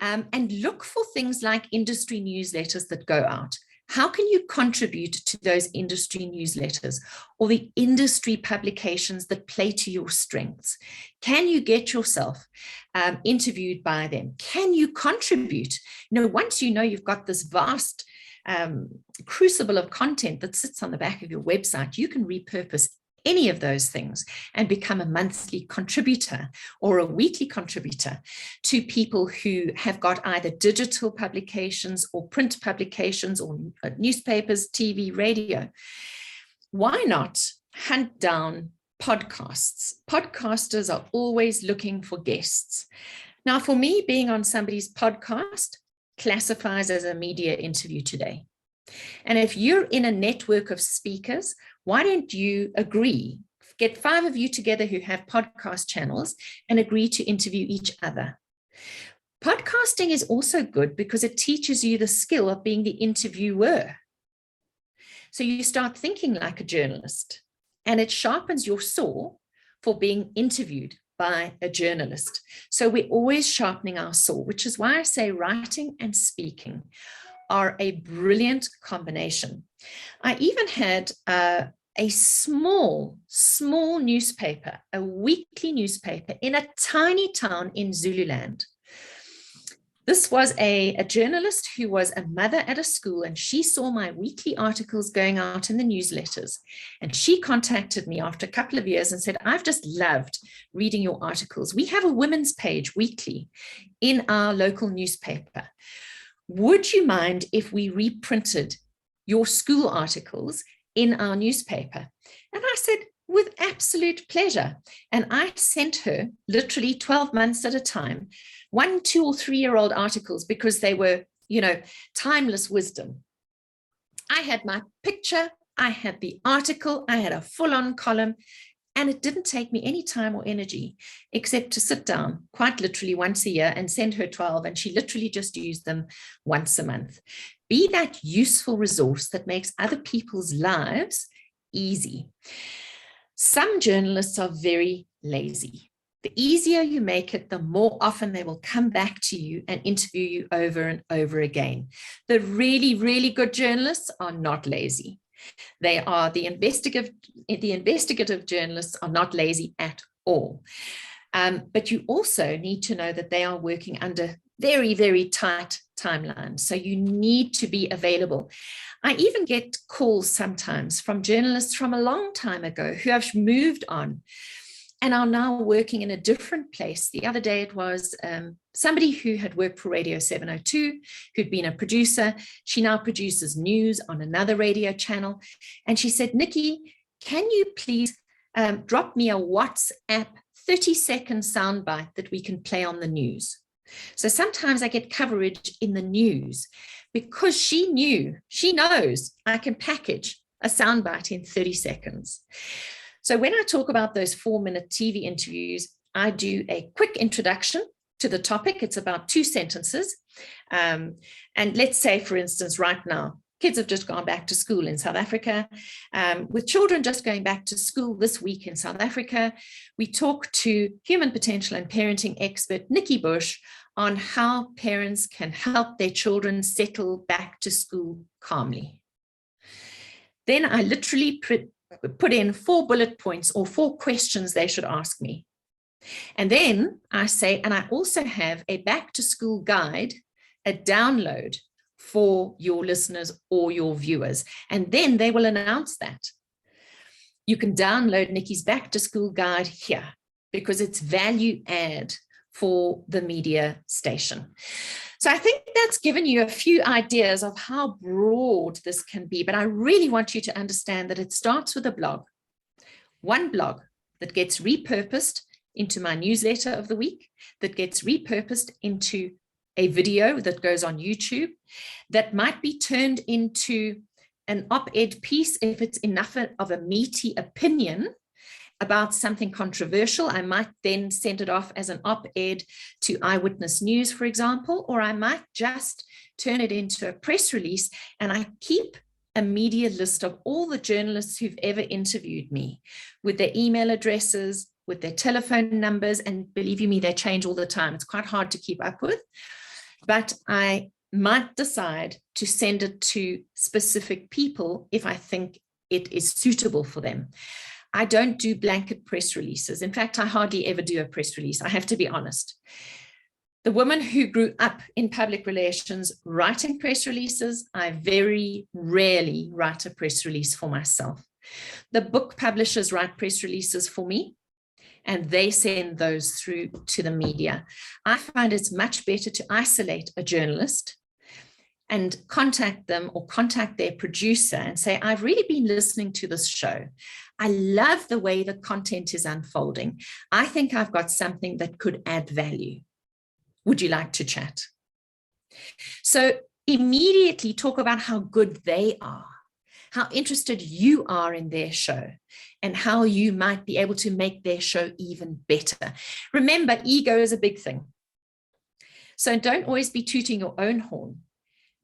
Speaker 2: and look for things like industry newsletters that go out. How can you contribute to those industry newsletters or the industry publications that play to your strengths? Can you get yourself interviewed by them? Can you contribute? Once you know you've got this vast crucible of content that sits on the back of your website, you can repurpose any of those things and become a monthly contributor or a weekly contributor to people who have got either digital publications or print publications or newspapers, TV, radio. Why not hunt down podcasts? Podcasters are always looking for guests. Now, for me, being on somebody's podcast classifies as a media interview today. And if you're in a network of speakers, why don't you agree? Get 5 of you together who have podcast channels and agree to interview each other. Podcasting is also good because it teaches you the skill of being the interviewer. So you start thinking like a journalist, and it sharpens your saw for being interviewed by a journalist. So we're always sharpening our saw, which is why I say writing and speaking are a brilliant combination. I even had a small newspaper, a weekly newspaper in a tiny town in Zululand. This was a journalist who was a mother at a school, and she saw my weekly articles going out in the newsletters. And she contacted me after a couple of years and said, I've just loved reading your articles. We have a women's page weekly in our local newspaper. Would you mind if we reprinted your school articles in our newspaper? And I said, with absolute pleasure. And I sent her literally 12 months at a time, 1, 2, or 3-year-old articles, because they were, timeless wisdom. I had my picture, I had the article, I had a full-on column, and it didn't take me any time or energy except to sit down quite literally once a year and send her 12, and she literally just used them once a month. Be that useful resource that makes other people's lives easy. Some journalists are very lazy. The easier you make it, the more often they will come back to you and interview you over and over again. The really, really good journalists are not lazy. They are the investigative journalists are not lazy at all. But you also need to know that they are working under very, very tight timelines. So you need to be available. I even get calls sometimes from journalists from a long time ago who have moved on and are now working in a different place. The other day it was somebody who had worked for Radio 702, who'd been a producer. She now produces news on another radio channel. And she said, Nikki, can you please drop me a WhatsApp 30-second soundbite that we can play on the news? So sometimes I get coverage in the news because she knows I can package a soundbite in 30 seconds. So when I talk about those 4-minute TV interviews, I do a quick introduction to the topic. It's about 2 sentences. And let's say, for instance, right now, kids have just gone back to school in South Africa. With children just going back to school this week in South Africa, we talk to human potential and parenting expert Nikki Bush on how parents can help their children settle back to school calmly. Then I literally put in 4 bullet points or 4 questions they should ask me. And then I say, and I also have a back to school guide, a download for your listeners or your viewers. And then they will announce that. You can download Nikki's back to school guide here because it's value add for the media station. So I think that's given you a few ideas of how broad this can be, but I really want you to understand that it starts with a blog, one blog that gets repurposed into my newsletter of the week, that gets repurposed into a video that goes on YouTube, that might be turned into an op-ed piece if it's enough of a meaty opinion about something controversial. I might then send it off as an op-ed to Eyewitness News, for example, or I might just turn it into a press release, and I keep a media list of all the journalists who've ever interviewed me with their email addresses, with their telephone numbers, and believe you me, they change all the time. It's quite hard to keep up with, but I might decide to send it to specific people if I think it is suitable for them. I don't do blanket press releases. In fact, I hardly ever do a press release. I have to be honest. The woman who grew up in public relations writing press releases, I very rarely write a press release for myself. The book publishers write press releases for me, and they send those through to the media. I find it's much better to isolate a journalist and contact them or contact their producer and say, I've really been listening to this show. I love the way the content is unfolding. I think I've got something that could add value. Would you like to chat? So immediately talk about how good they are, how interested you are in their show, and how you might be able to make their show even better. Remember, ego is a big thing. So don't always be tooting your own horn.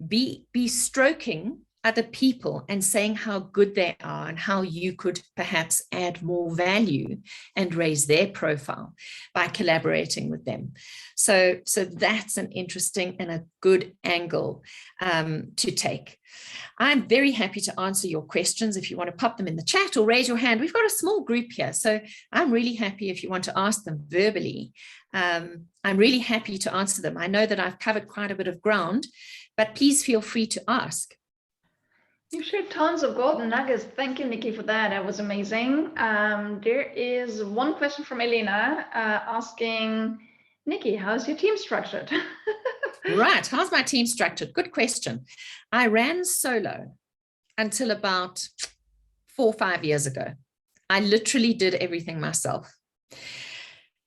Speaker 2: Be stroking other people and saying how good they are and how you could perhaps add more value and raise their profile by collaborating with them. So that's an interesting and a good angle to take. I'm very happy to answer your questions if you want to pop them in the chat or raise your hand. We've got a small group here, so I'm really happy if you want to ask them verbally. I'm really happy to answer them. I know that I've covered quite a bit of ground, but please feel free to ask.
Speaker 1: You shared tons of golden nuggets. Thank you, Nikki, for that. That was amazing. There is one question from Elena asking, Nikki, how's your team structured?
Speaker 2: Right. How's my team structured? Good question. I ran solo until about 4 or 5 years ago. I literally did everything myself.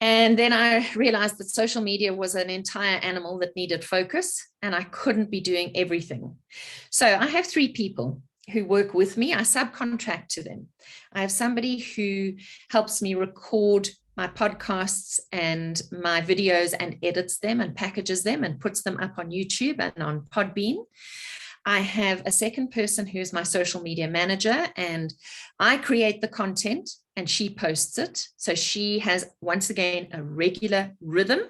Speaker 2: And then I realized that social media was an entire animal that needed focus, and I couldn't be doing everything. So I have 3 people who work with me. I subcontract to them. I have somebody who helps me record my podcasts and my videos and edits them and packages them and puts them up on YouTube and on Podbean. I have a second person who's my social media manager, and I create the content and she posts it. So she has, once again, a regular rhythm.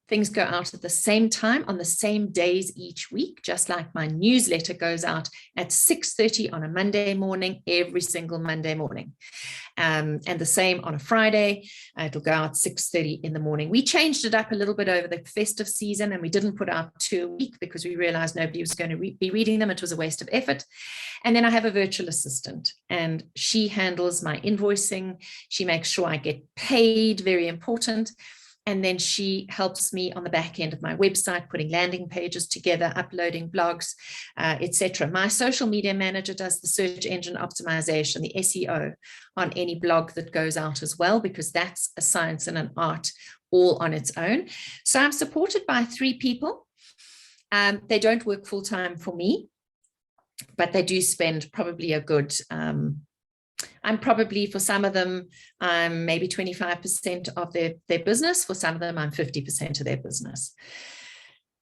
Speaker 2: Things go out at the same time on the same days each week, just like my newsletter goes out at 6:30 on a Monday morning, every single Monday morning. And the same on a Friday, it'll go out 6:30 in the morning. We changed it up a little bit over the festive season, and we didn't put out 2 a week because we realized nobody was going to be reading them. It was a waste of effort. And then I have a virtual assistant, and she handles my invoicing. She makes sure I get paid, very important. And then she helps me on the back end of my website, putting landing pages together, uploading blogs, etc. My social media manager does the search engine optimization, the SEO on any blog that goes out as well, because that's a science and an art all on its own. So I'm supported by 3 people. They don't work full time for me, but they do spend probably a good, I'm probably, for some of them, I'm maybe 25% of their business. For some of them, I'm 50% of their business.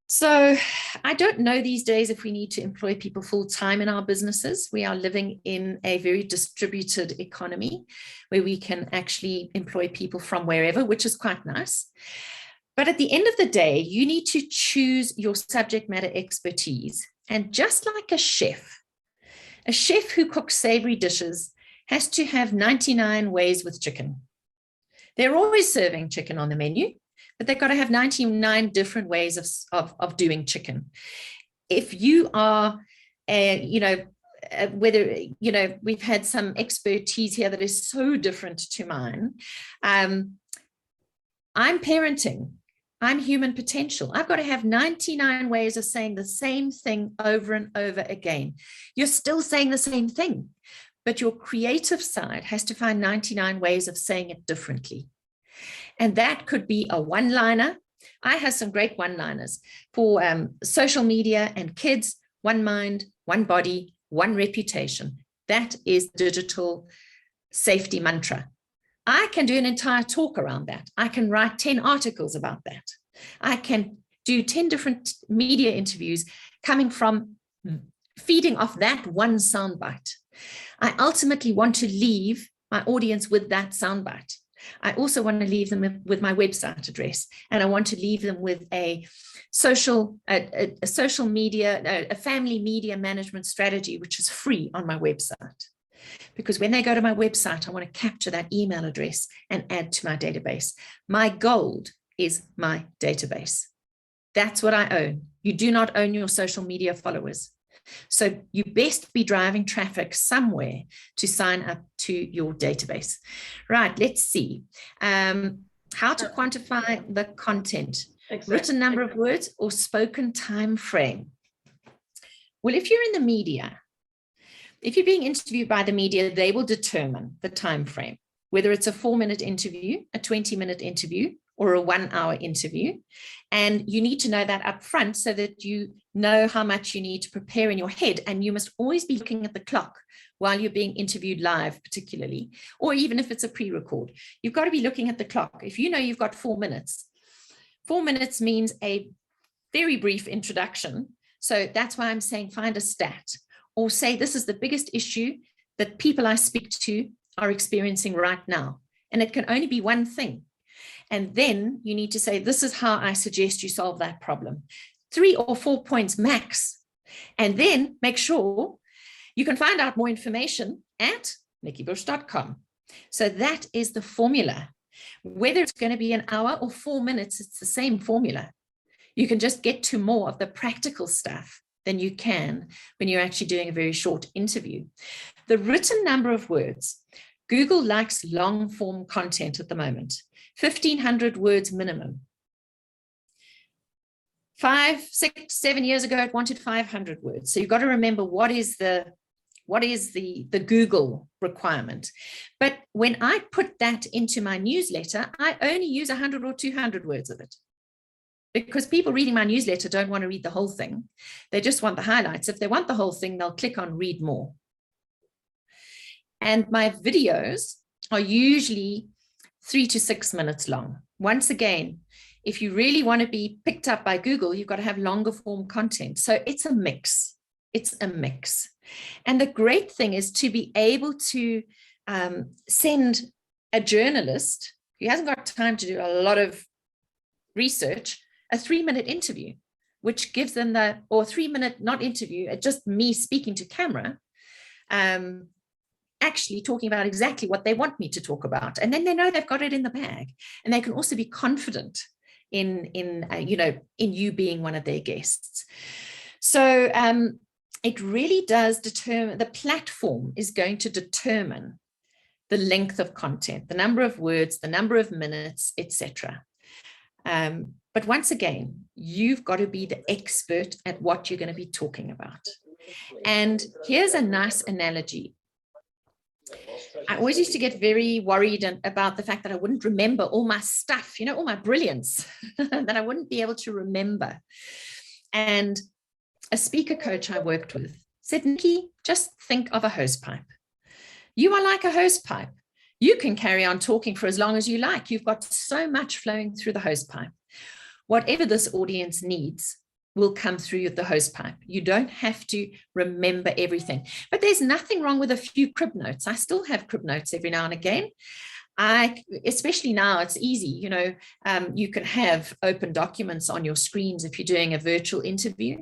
Speaker 2: So I don't know these days if we need to employ people full time in our businesses. We are living in a very distributed economy where we can actually employ people from wherever, which is quite nice. But at the end of the day, you need to choose your subject matter expertise. And just like a chef who cooks savory dishes has to have 99 ways with chicken. They're always serving chicken on the menu, but they've got to have 99 different ways of doing chicken. If you are, whether, we've had some expertise here that is so different to mine. I'm parenting. I'm human potential. I've got to have 99 ways of saying the same thing over and over again. You're still saying the same thing, but your creative side has to find 99 ways of saying it differently. And that could be a one-liner. I have some great one-liners for social media and kids: one mind, one body, one reputation. That is digital safety mantra. I can do an entire talk around that. I can write 10 articles about that. I can do 10 different media interviews coming from feeding off that one soundbite. I ultimately want to leave my audience with that soundbite. I also want to leave them with my website address, and I want to leave them with a social media, a family media management strategy, which is free on my website. Because when they go to my website, I want to capture that email address and add to my database. My gold is my database. That's what I own. You do not own your social media followers. So you best be driving traffic somewhere to sign up to your database. Right, let's see. How to quantify the content. Exactly. Written number of words or spoken time frame. Well, if you're in the media, if you're being interviewed by the media, they will determine the time frame, whether it's a 4-minute interview, a 20-minute interview, or a 1-hour interview. And you need to know that up front so that you know how much you need to prepare in your head. And you must always be looking at the clock while you're being interviewed live, particularly, or even if it's a pre-record. You've got to be looking at the clock. If you know you've got 4 minutes, 4 minutes means a very brief introduction. So that's why I'm saying find a stat, or say this is the biggest issue that people I speak to are experiencing right now. And it can only be one thing. And then you need to say, this is how I suggest you solve that problem. 3 or 4 points max. And then make sure you can find out more information at nikkibush.com. So that is the formula. Whether it's going to be an hour or 4 minutes, it's the same formula. You can just get to more of the practical stuff than you can when you're actually doing a very short interview. The written number of words. Google likes long form content at the moment, 1,500 words minimum. 5, 6, 7 years ago, it wanted 500 words. So you've got to remember what is the Google requirement. But when I put that into my newsletter, I only use 100 or 200 words of it. Because people reading my newsletter don't want to read the whole thing. They just want the highlights. If they want the whole thing, they'll click on read more. And my videos are usually 3 to 6 minutes long. Once again, if you really want to be picked up by Google, you've got to have longer form content. So it's a mix. It's a mix. And the great thing is to be able to send a journalist who hasn't got time to do a lot of research a 3-minute interview, which gives them or 3-minute, not interview, just me speaking to camera, actually talking about exactly what they want me to talk about. And then they know they've got it in the bag, and they can also be confident in you being one of their guests. So it really does determine, the platform is going to determine the length of content, the number of words, the number of minutes, etc. But once again, you've got to be the expert at what you're going to be talking about. And here's a nice analogy. I always used to get very worried about the fact that I wouldn't remember all my stuff, you know, all my brilliance, that I wouldn't be able to remember. And a speaker coach I worked with said, Nikki, just think of a hose pipe. You are like a hose pipe. You can carry on talking for as long as you like. You've got so much flowing through the hose pipe. Whatever this audience needs will come through the hose pipe. You don't have to remember everything. But there's nothing wrong with a few crib notes. I still have crib notes every now and again. Especially now, it's easy. You know, you can have open documents on your screens if you're doing a virtual interview.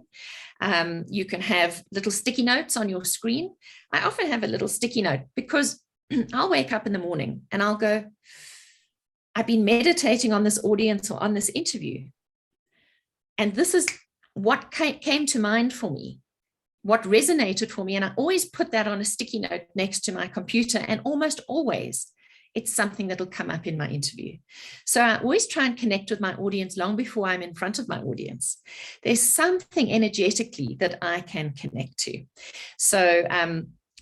Speaker 2: You can have little sticky notes on your screen. I often have a little sticky note because I'll wake up in the morning and I'll go, I've been meditating on this audience or on this interview. And this is what came to mind for me, what resonated for me. And I always put that on a sticky note next to my computer. And almost always it's something that'll come up in my interview. So I always try and connect with my audience long before I'm in front of my audience. There's something energetically that I can connect to. So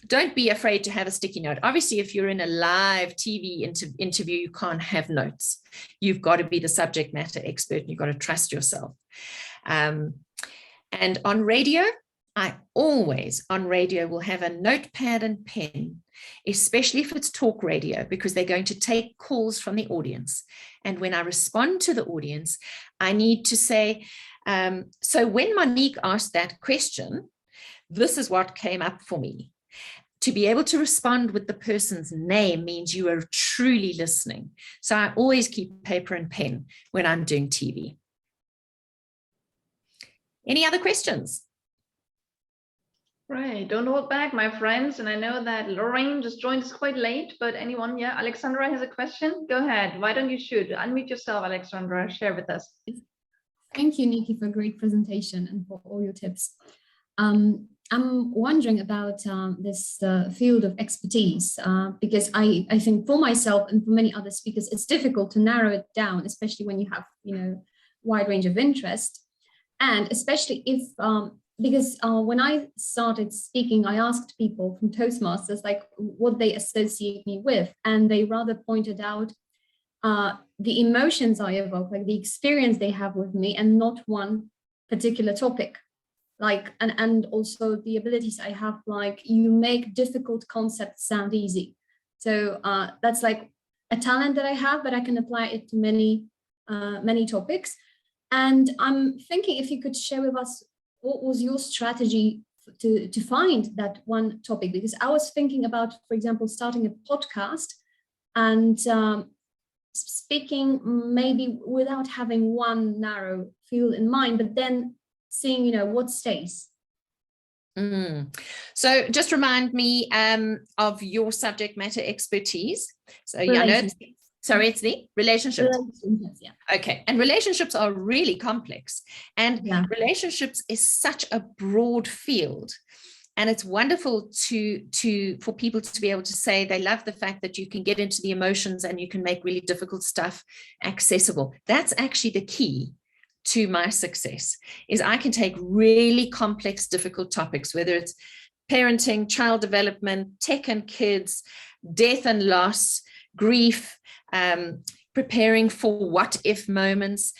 Speaker 2: don't be afraid to have a sticky note. Obviously, if you're in a live TV interview, you can't have notes. You've got to be the subject matter expert. And you've got to trust yourself. And on radio, I always on radio will have a notepad and pen, especially if it's talk radio, because they're going to take calls from the audience. And when I respond to the audience, I need to say, so when Monique asked that question, this is what came up for me. To be able to respond with the person's name means you are truly listening. So I always keep paper and pen when I'm doing TV. Any other questions?
Speaker 1: Right, don't hold back, my friends. And I know that Lorraine just joined us quite late, but anyone, yeah, Alexandra has a question. Go ahead. Why don't you shoot? Unmute yourself, Alexandra. Share with us.
Speaker 3: Thank you, Nikki, for a great presentation and for all your tips. I'm wondering about this field of expertise, because I think for myself and for many other speakers, it's difficult to narrow it down, especially when you have, you know, wide range of interest. And especially if, because when I started speaking, I asked people from Toastmasters, like what they associate me with, and they rather pointed out the emotions I evoke, like the experience they have with me, and not one particular topic. Like, and also the abilities I have, like you make difficult concepts sound easy. So that's like a talent that I have, but I can apply it to many topics. And I'm thinking if you could share with us, what was your strategy to find that one topic? Because I was thinking about, for example, starting a podcast and speaking maybe without having one narrow field in mind, but then seeing, you know, what stays.
Speaker 2: So just remind me of your subject matter expertise. So yeah, I know it's the relationships.
Speaker 3: Yeah.
Speaker 2: Okay, and relationships are really complex, and relationships is such a broad field, and it's wonderful for people to be able to say they love the fact that you can get into the emotions and you can make really difficult stuff accessible. That's actually the key to my success, is I can take really complex, difficult topics, whether it's parenting, child development, tech and kids, death and loss, grief, preparing for what if moments,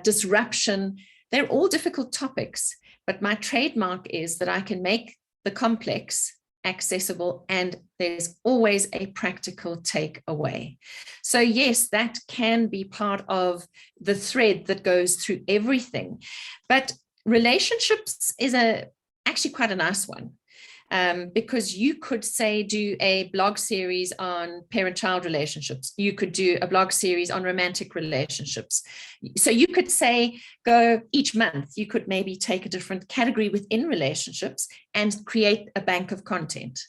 Speaker 2: disruption. They're all difficult topics, but my trademark is that I can make the complex accessible, and there's always a practical takeaway. So yes, that can be part of the thread that goes through everything, but relationships is actually quite a nice one. Because you could say do a blog series on parent-child relationships. You could do a blog series on romantic relationships. So you could say go each month, you could maybe take a different category within relationships and create a bank of content.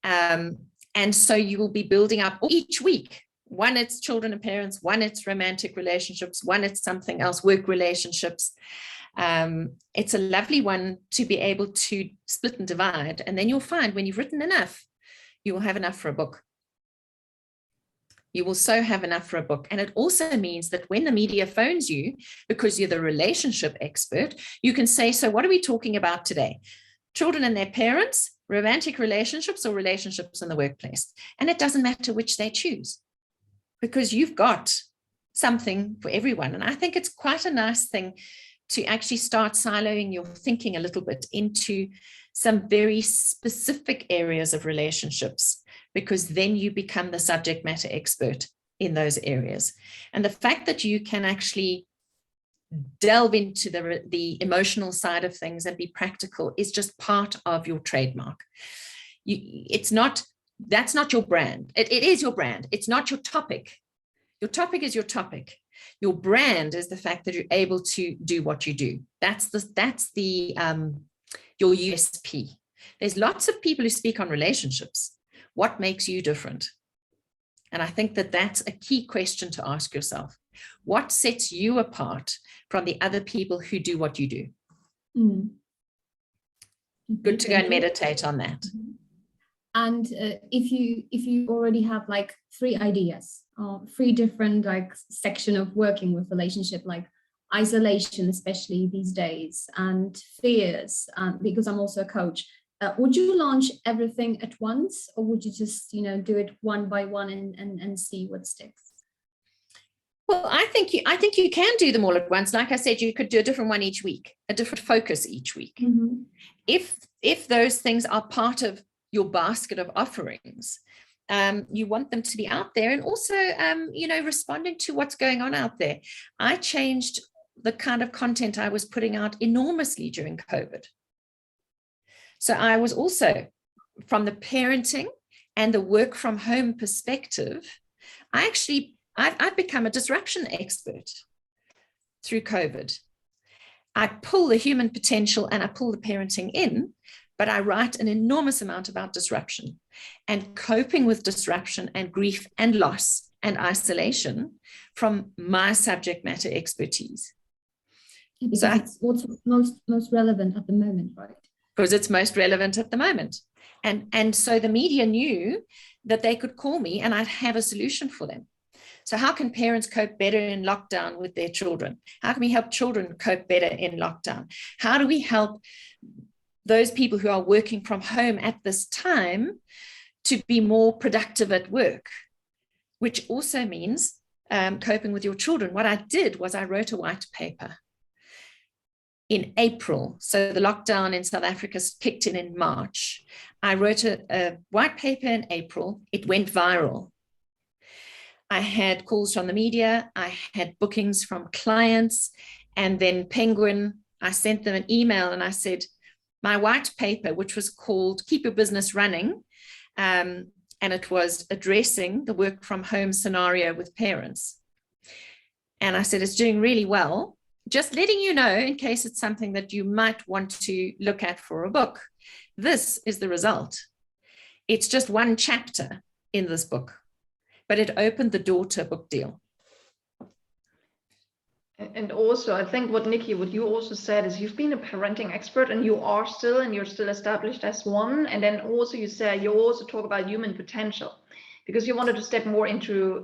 Speaker 2: And so you will be building up each week. One, it's children and parents. One, it's romantic relationships. One, it's something else, work relationships. It's a lovely one to be able to split and divide. And then you'll find when you've written enough, you will have enough for a book. You will so have enough for a book. And it also means that when the media phones you, because you're the relationship expert, you can say, so what are we talking about today? Children and their parents, romantic relationships, or relationships in the workplace? And it doesn't matter which they choose, because you've got something for everyone. And I think it's quite a nice thing to actually start siloing your thinking a little bit into some very specific areas of relationships, because then you become the subject matter expert in those areas. And the fact that you can actually delve into the emotional side of things and be practical is just part of your trademark. That's not your brand. It is your brand. It's not your topic. Your topic is your topic. Your brand is the fact that you're able to do what you do. That's your USP. There's lots of people who speak on relationships. What makes you different? And I think that that's a key question to ask yourself. What sets you apart from the other people who do what you do?
Speaker 3: Mm.
Speaker 2: Good to go and meditate on that.
Speaker 3: And if you already have like 3 ideas, 3 different like section of working with relationship, like isolation, especially these days, and fears, because I'm also a coach, would you launch everything at once, or would you just, do it one by one and see what sticks?
Speaker 2: Well, I think you can do them all at once. Like I said, you could do a different one each week, a different focus each week.
Speaker 3: Mm-hmm.
Speaker 2: If those things are part of your basket of offerings, you want them to be out there, and also, responding to what's going on out there. I changed the kind of content I was putting out enormously during COVID. So I was also, from the parenting and the work from home perspective, I've become a disruption expert through COVID. I pull the human potential and I pull the parenting in, but I write an enormous amount about disruption and coping with disruption and grief and loss and isolation from my subject matter expertise.
Speaker 3: Because it's what's most relevant at the moment, right?
Speaker 2: Because it's most relevant at the moment. And so the media knew that they could call me and I'd have a solution for them. So how can parents cope better in lockdown with their children? How can we help children cope better in lockdown? How do we help those people who are working from home at this time to be more productive at work, which also means coping with your children? What I did was I wrote a white paper in April. So the lockdown in South Africa kicked in March. I wrote a white paper in April. It went viral. I had calls from the media. I had bookings from clients. And then Penguin, I sent them an email and I said, my white paper, which was called Keep Your Business Running, and it was addressing the work from home scenario with parents. And I said, it's doing really well. Just letting you know, in case it's something that you might want to look at for a book. This is the result. It's just one chapter in this book, but it opened the door to a book deal.
Speaker 1: And also, I think what you also said is you've been a parenting expert and you're still established as one. And then also you also talk about human potential, because you wanted to step more into,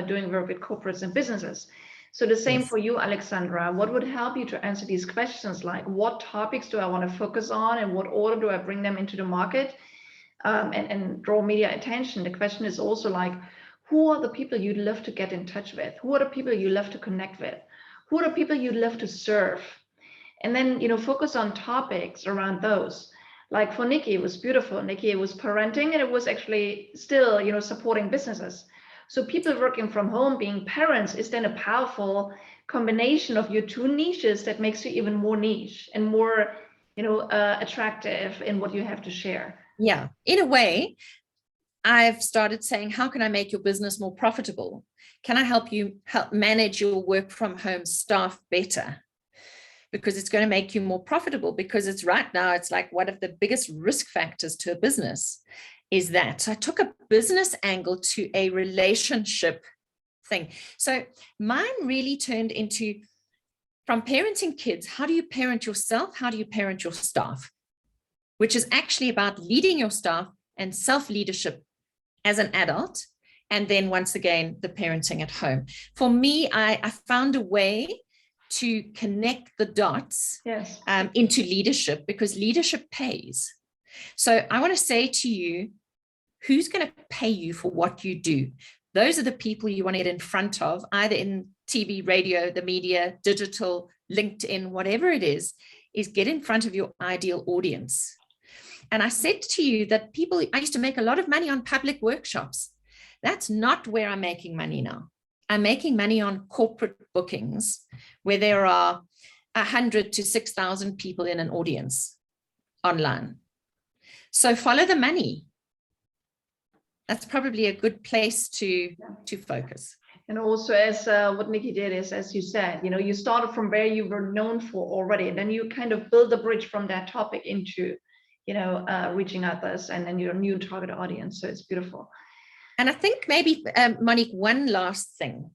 Speaker 1: doing work with corporates and businesses. So the same for you, Alexandra. What would help you to answer these questions, like what topics do I want to focus on and what order do I bring them into the market and draw media attention? The question is also like, who are the people you'd love to get in touch with? Who are the people you love to connect with? Who are the people you'd love to serve? And then, focus on topics around those. Like for Nikki, it was beautiful. Nikki, it was parenting, and it was actually still, supporting businesses. So people working from home, being parents, is then a powerful combination of your 2 niches that makes you even more niche and more, attractive in what you have to share.
Speaker 2: Yeah, in a way, I've started saying, how can I make your business more profitable? Can I help you manage your work from home staff better? Because it's going to make you more profitable, because it's right now, it's like one of the biggest risk factors to a business is that. So I took a business angle to a relationship thing. So mine really turned into, from parenting kids, how do you parent yourself? How do you parent your staff? Which is actually about leading your staff and self-leadership as an adult And then once again, the parenting at home. For me, I found a way to connect the dots
Speaker 1: Yes.
Speaker 2: Into leadership, because leadership pays. So I want to say to you, who's going to pay you for what you do? Those are the people you want to get in front of, either in TV, radio, the media, digital, LinkedIn, whatever it is get in front of your ideal audience. And I said to you that I used to make a lot of money on public workshops. That's not where I'm making money now. I'm making money on corporate bookings where there are 100 to 6,000 people in an audience online. So follow the money. That's probably a good place to focus.
Speaker 1: And also, as what Nikki did is, as you said, you started from where you were known for already, and then you kind of build a bridge from that topic into, reaching others and then your new target audience. So it's beautiful.
Speaker 2: And I think maybe, Monique, one last thing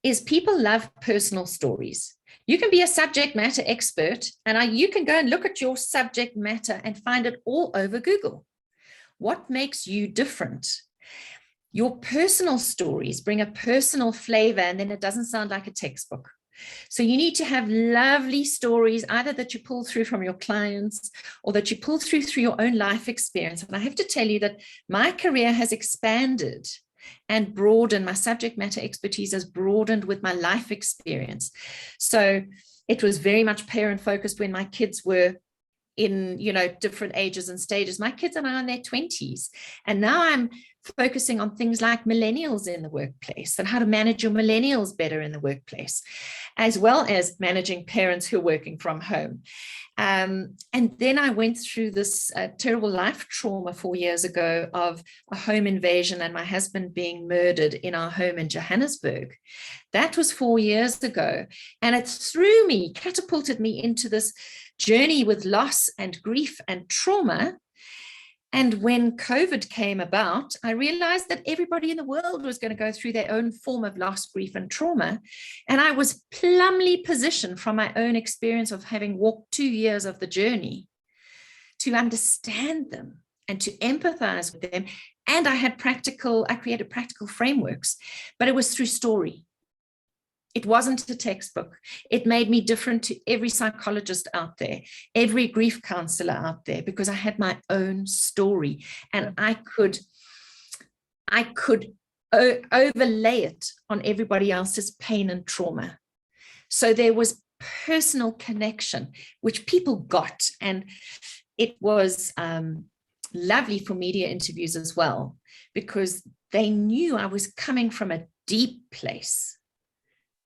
Speaker 2: is people love personal stories. You can be a subject matter expert, and you can go and look at your subject matter and find it all over Google. What makes you different? Your personal stories bring a personal flavor, and then it doesn't sound like a textbook. So you need to have lovely stories, either that you pull through from your clients or that you pull through your own life experience. And I have to tell you that my career has expanded and broadened. My subject matter expertise has broadened with my life experience. So it was very much parent focused when my kids were in, different ages and stages. My kids are now in their 20s. And now I'm focusing on things like millennials in the workplace and how to manage your millennials better in the workplace, as well as managing parents who are working from home. And then I went through this terrible life trauma 4 years ago of a home invasion and my husband being murdered in our home in Johannesburg. That was 4 years ago. And it catapulted me into this journey with loss and grief and trauma. And when COVID came about, I realized that everybody in the world was going to go through their own form of loss, grief, and trauma. And I was plumly positioned from my own experience of having walked 2 years of the journey to understand them and to empathize with them. And I created practical frameworks, but it was through story. It wasn't a textbook. It made me different to every psychologist out there, every grief counselor out there, because I had my own story and I could overlay it on everybody else's pain and trauma. So there was personal connection, which people got. And it was lovely for media interviews as well, because they knew I was coming from a deep place,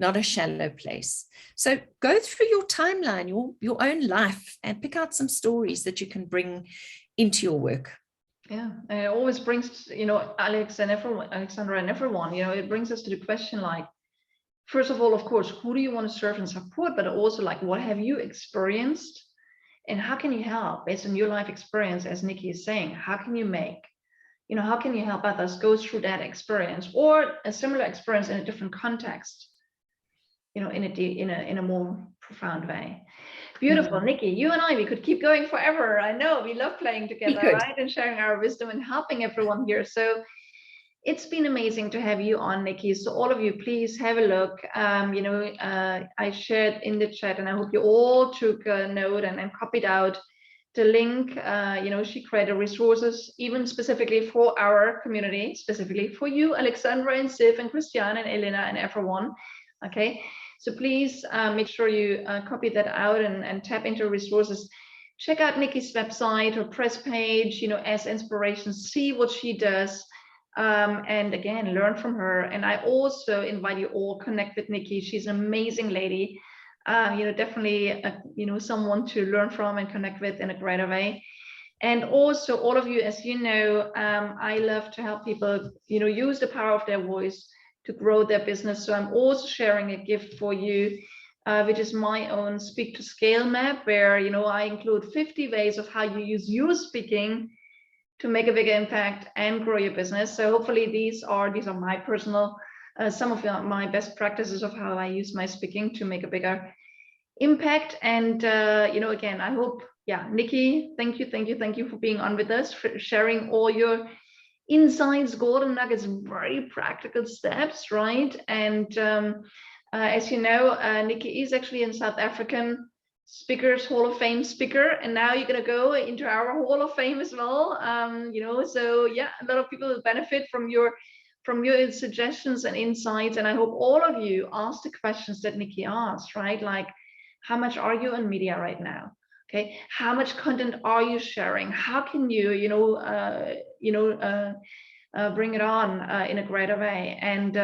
Speaker 2: not a shallow place. So go through your timeline, your own life, and pick out some stories that you can bring into your work.
Speaker 1: Yeah, and it always brings, Alexandra and everyone, it brings us to the question, like, first of all, of course, who do you want to serve and support, but also like, what have you experienced and how can you help based on your life experience, as Nikki is saying? How can you how can you help others go through that experience or a similar experience in a different context? In a more profound way. Beautiful. Mm-hmm. Nikki, you and I, we could keep going forever. I know we love playing together, right? And sharing our wisdom and helping everyone here. So it's been amazing to have you on, Nikki. So all of you, please have a look. I shared in the chat and I hope you all took a note and copied out the link. She created resources even specifically for our community, specifically for you, Alexandra and Siv and Christiane and Elena and everyone. Okay, so please make sure you copy that out and tap into resources. Check out Nikki's website or press page, as inspiration, see what she does. And again, learn from her. And I also invite you all connect with Nikki. She's an amazing lady. Definitely, someone to learn from and connect with in a greater way. And also all of you, as you know, I love to help people, use the power of their voice to grow their business. So I'm also sharing a gift for you, which is my own Speak to Scale map, where I include 50 ways of how you use your speaking to make a bigger impact and grow your business. So hopefully these are my personal, some of my best practices of how I use my speaking to make a bigger impact. And again, I hope, Nikki, thank you for being on with us, for sharing all your insights, golden nuggets, very practical steps, right? And as you know, Nikki is actually in South African Speakers Hall of Fame speaker, and now you're gonna go into our Hall of Fame as well. You know, so yeah, a lot of people will benefit from your suggestions and insights. And I hope all of you ask the questions that Nikki asked, right? Like, how much are you on media right now? Okay, how much content are you sharing? How can you, bring it on in a greater way? And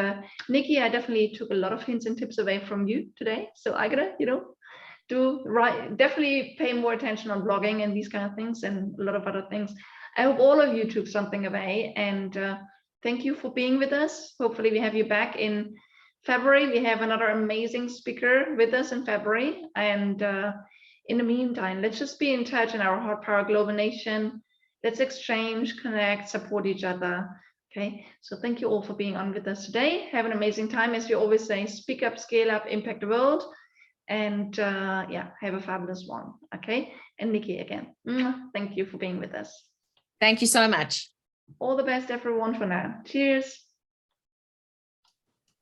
Speaker 1: Nikki, I definitely took a lot of hints and tips away from you today. So I gotta, definitely pay more attention on blogging and these kind of things and a lot of other things. I hope all of you took something away, and thank you for being with us. Hopefully we have you back in February. We have another amazing speaker with us in February, and in the meantime, let's just be in touch in our Hot Power Global Nation. Let's exchange, connect, support each other. Okay, so thank you all for being on with us today. Have an amazing time. As we always say, speak up, scale up, impact the world. And yeah, have a fabulous one. Okay, and Nikki, again, thank you for being with us.
Speaker 2: Thank you so much.
Speaker 1: All the best, everyone, for now. Cheers.